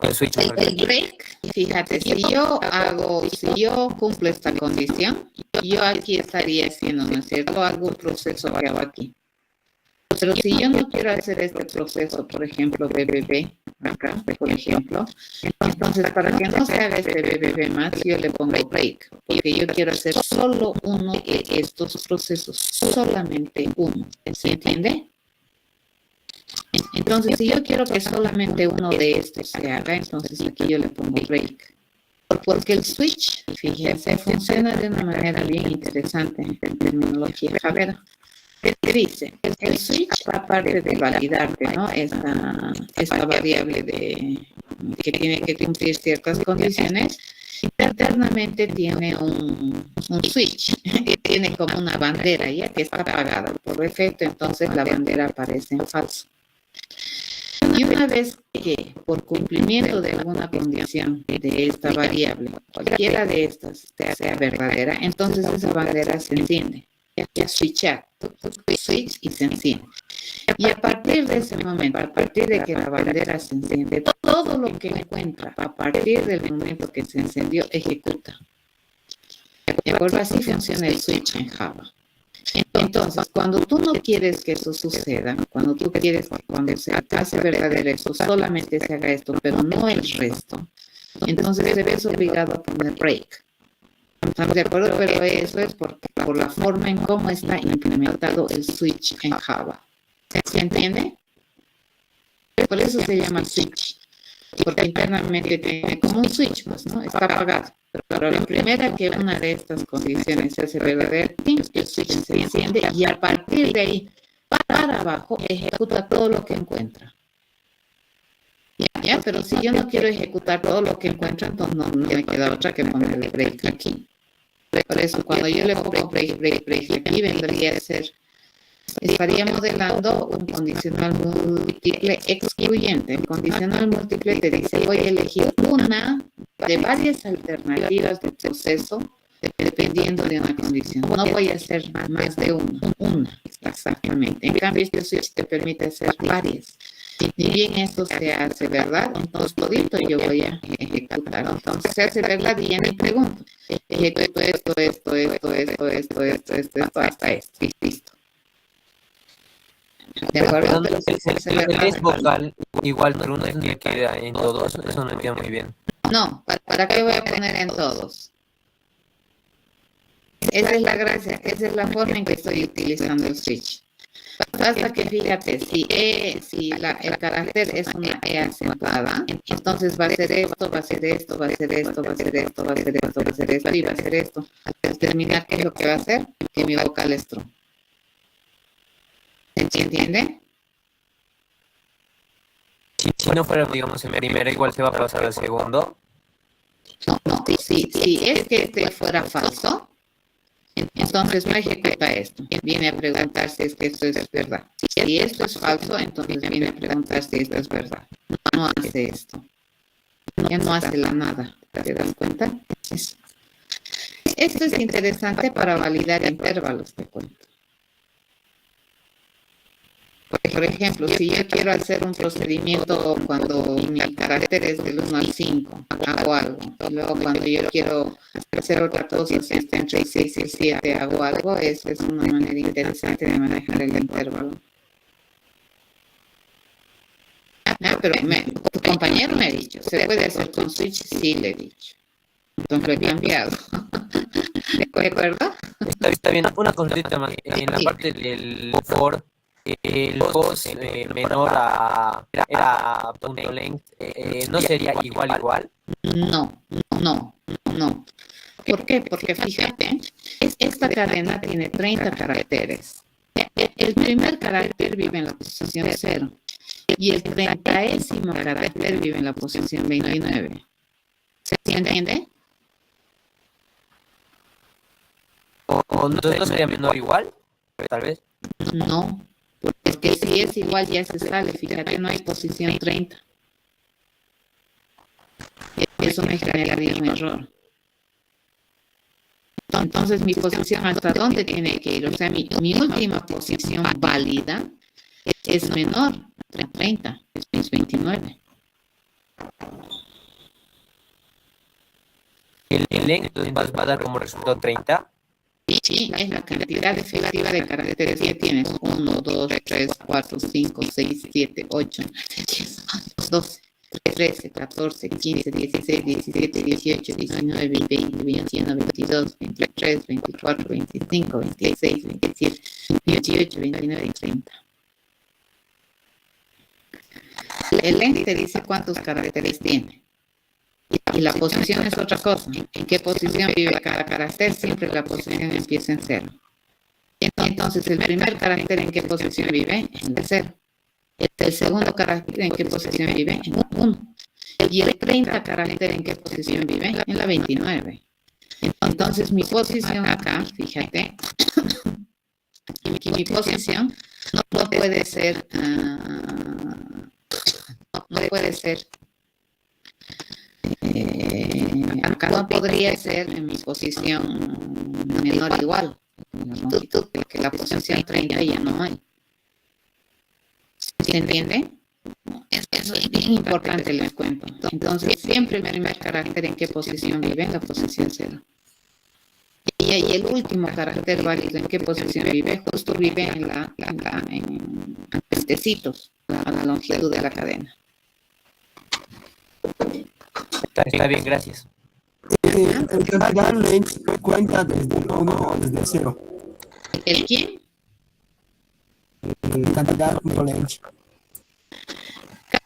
El switch. El break, fíjate, si yo cumplo esta condición, yo aquí estaría haciendo, ¿no es cierto?, algún proceso que hago aquí. Pero si yo no quiero hacer este proceso, por ejemplo, BBB, acá, por ejemplo, entonces para que no se haga este BBB más, yo le pongo break, porque yo quiero hacer solo uno de estos procesos, solamente uno, ¿se entiende? Entonces, si yo quiero que solamente uno de estos se haga, entonces aquí yo le pongo break. Porque el switch, fíjense, funciona de una manera bien interesante en terminología Javera. ¿Qué dice? El switch, aparte de validarte, ¿no?, esta variable que tiene que cumplir ciertas condiciones, internamente tiene un switch, que tiene como una bandera, ya que está apagada. Por defecto, entonces la bandera aparece en falso. Y una vez que, por cumplimiento de alguna condición de esta variable, cualquiera de estas sea verdadera, entonces esa bandera se enciende. Ya switchar, switch y se enciende. Y a partir de ese momento, a partir de que la bandera se enciende, todo lo que encuentra a partir del momento que se encendió ejecuta. ¿De acuerdo? Así funciona el switch en Java. Entonces, cuando tú no quieres que eso suceda, cuando tú quieres que cuando se hace verdadero eso, solamente se haga esto, pero no el resto, entonces te ves obligado a poner break. ¿Estamos de acuerdo? Pero eso es por la forma en cómo está implementado el switch en Java. ¿Se entiende? Por eso se llama switch, porque internamente tiene como un switch, pues, ¿no? Está apagado. Pero la primera que una de estas condiciones se hace verdadera, el switch se enciende y a partir de ahí, para abajo, ejecuta todo lo que encuentra. ¿Ya? Pero si yo no quiero ejecutar todo lo que encuentra, entonces no me queda otra que ponerle break aquí. Por eso, cuando yo le pongo break aquí, vendría a ser, estaría modelando un condicional múltiple excluyente. El condicional múltiple te dice, voy a elegir una de varias alternativas de proceso dependiendo de una condición. No voy a hacer más de una, exactamente. En cambio, este switch te permite hacer varias. Ni bien esto se hace verdad, entonces todito yo voy a ejecutar. Entonces se hace verdad y ya me pregunto, ejecuto esto, hasta esto, y listo. ¿De acuerdo? El es vocal, igual, pero uno tendría que ir en todos, eso no entiendo muy bien. No, ¿para qué voy a poner en todos? Esa es la gracia, esa es la forma en que estoy utilizando el switch. Basta que fíjate, si el carácter es una E acentuada, entonces va a ser esto, va a ser esto, va a ser esto, va a ser esto, va a ser esto, va a ser esto, y va a ser esto. Al terminar, ¿qué es lo que va a hacer? Que mi vocal es true. ¿Se entiende? Si no fuera, digamos, en primera, igual se va a pasar al segundo. No, si es que este fuera falso, entonces no ejecuta esto. Viene a preguntar si es que esto es verdad. Si esto es falso, entonces viene a preguntar si esto es verdad. No hace esto. Ya no hace la nada. ¿Te das cuenta? Eso. Esto es interesante para validar intervalos, te cuento. Por ejemplo, si yo quiero hacer un procedimiento cuando mi carácter es del 1 al 5, hago algo. Y luego cuando yo quiero hacer otra cosa, si está entre el 6 y el 7, hago algo. Eso es una manera interesante de manejar el intervalo. Pero tu compañero me ha dicho, ¿se puede hacer con switch? Sí, le he dicho. Entonces lo he cambiado. ¿De acuerdo? Está bien, una consulta más. En la parte del for, el pos menor a punto length, ¿no sería igual? No. ¿Por qué? Porque fíjate, esta cadena tiene 30 caracteres. El primer carácter vive en la posición 0 y el 30º carácter vive en la posición 29. ¿Se entiende? ¿O no sería menor igual? Tal vez. No, porque si es igual ya se sale. Fíjate, no hay posición 30. Eso me generaría un error. Entonces, mi posición, ¿hasta dónde tiene que ir? O sea, mi última posición válida es menor a 30, es 29. El length entonces va a dar como resultado 30. Sí, es la cantidad efectiva de caracteres que tienes. 1, 2, 3, 4, 5, 6, 7, 8, 10, 12, 13, 14, 15, 16, 17, 18, 19, 20, 21, 22, 23, 24, 25, 26, 27, 28, 29 y 30. El length te dice cuántos caracteres tiene. Y la posición es otra cosa. ¿En qué posición vive cada carácter? Siempre la posición empieza en 0. Entonces, el primer carácter, ¿en qué posición vive? En el 0. El segundo carácter, ¿en qué posición vive? En 1. Y el 30 carácter, ¿en qué posición vive? En la 29. Entonces, mi posición acá, fíjate, mi posición no puede ser, acá no podría ser en mi posición menor o igual en la longitud, porque la posición 30 ya no hay. ¿Se entiende? Eso es bien importante, les cuento. Entonces, siempre el primer carácter en qué posición vive, en la posición 0. Y el último carácter válido en qué posición vive, justo vive en antecitos a la longitud de la cadena. Está bien, gracias. El cantidad length cuenta desde el 1 o desde el 0. ¿El quién? El cantidad length.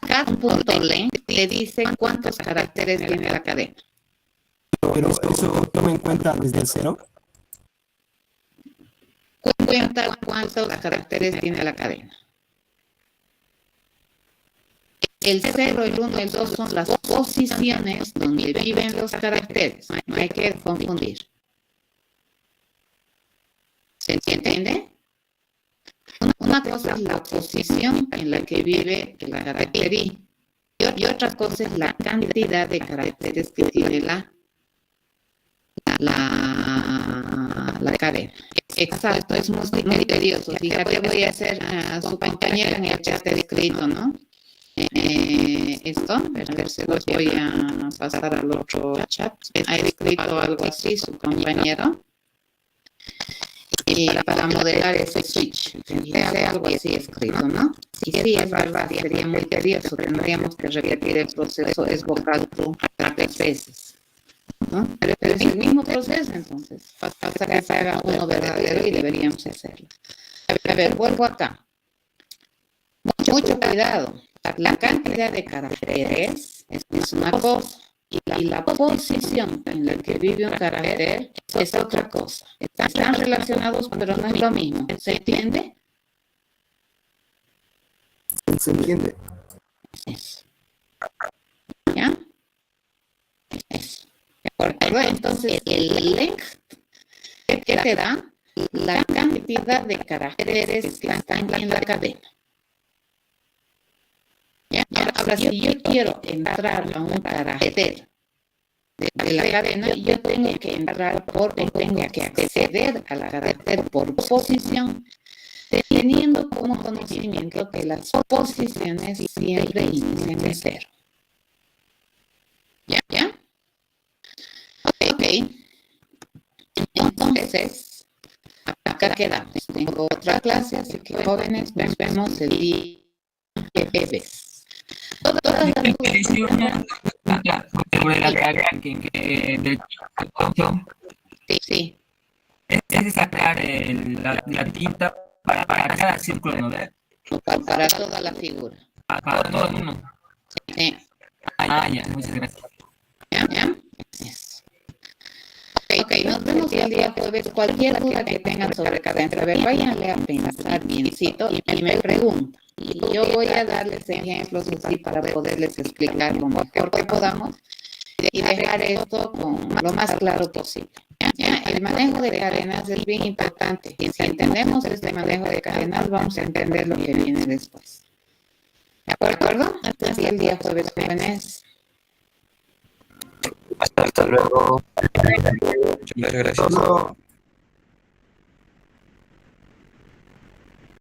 Cada punto length le dice cuántos caracteres tiene la cadena. Pero eso toma en cuenta desde el 0. Cuenta cuántos caracteres tiene la cadena. El 0, el 1, el 2 son las posiciones donde viven los caracteres. No hay que confundir. ¿Se entiende? Una cosa es la posición en la que vive el carácter I. Y otra cosa es la cantidad de caracteres que tiene la cadena. Exacto, es muy tedioso. Fíjate, voy a hacer a su compañera en el chat escrito, ¿no? Esto, a ver, se los voy a pasar al otro chat. Ha escrito algo así su compañero. Y para modelar ese switch, hace algo así escrito, ¿no? Y sí, es verdad, sería muy tedioso. Tendríamos que repetir el proceso, es vocal true 3 veces, ¿no? Pero es el mismo proceso, entonces. Hasta que se haga uno verdadero y deberíamos hacerlo. A ver, vuelvo acá. Mucho cuidado. La cantidad de caracteres es una cosa y la posición en la que vive un carácter es otra cosa. Están relacionados, pero no es lo mismo. ¿Se entiende? ¿Se entiende? Eso. ¿Ya? Eso. ¿De acuerdo? Entonces, el length que te da la cantidad de caracteres que están en la cadena. ¿Ya? Ahora, si yo quiero entrar a un carácter de la cadena, yo tengo que entrar o tengo que acceder al carácter por posición, teniendo como conocimiento que las posiciones siempre inician de 0. ¿Ya? Ok. Entonces, acá quedamos. Tengo otra clase, así que jóvenes, nos vemos el día jueves. Todas las sobre la tarea del curso sí. es sacar la tinta para cada círculo, ¿no? Para toda la figura. Para todo el mundo. Sí. Ya, muchas gracias. ¿Ya? Yes. Ok, nos vemos el día jueves. Cualquier duda que tengan sobre cadena, a ver, váyanle a pensar biencito y me preguntan. Y yo voy a darles ejemplos así para poderles explicar lo mejor que podamos y dejar esto con lo más claro posible. ¿Ya? El manejo de cadenas es bien importante. Y si entendemos este manejo de cadenas, vamos a entender lo que viene después. ¿De acuerdo? Hasta el día jueves, jóvenes. Hasta luego. Muchas gracias. No.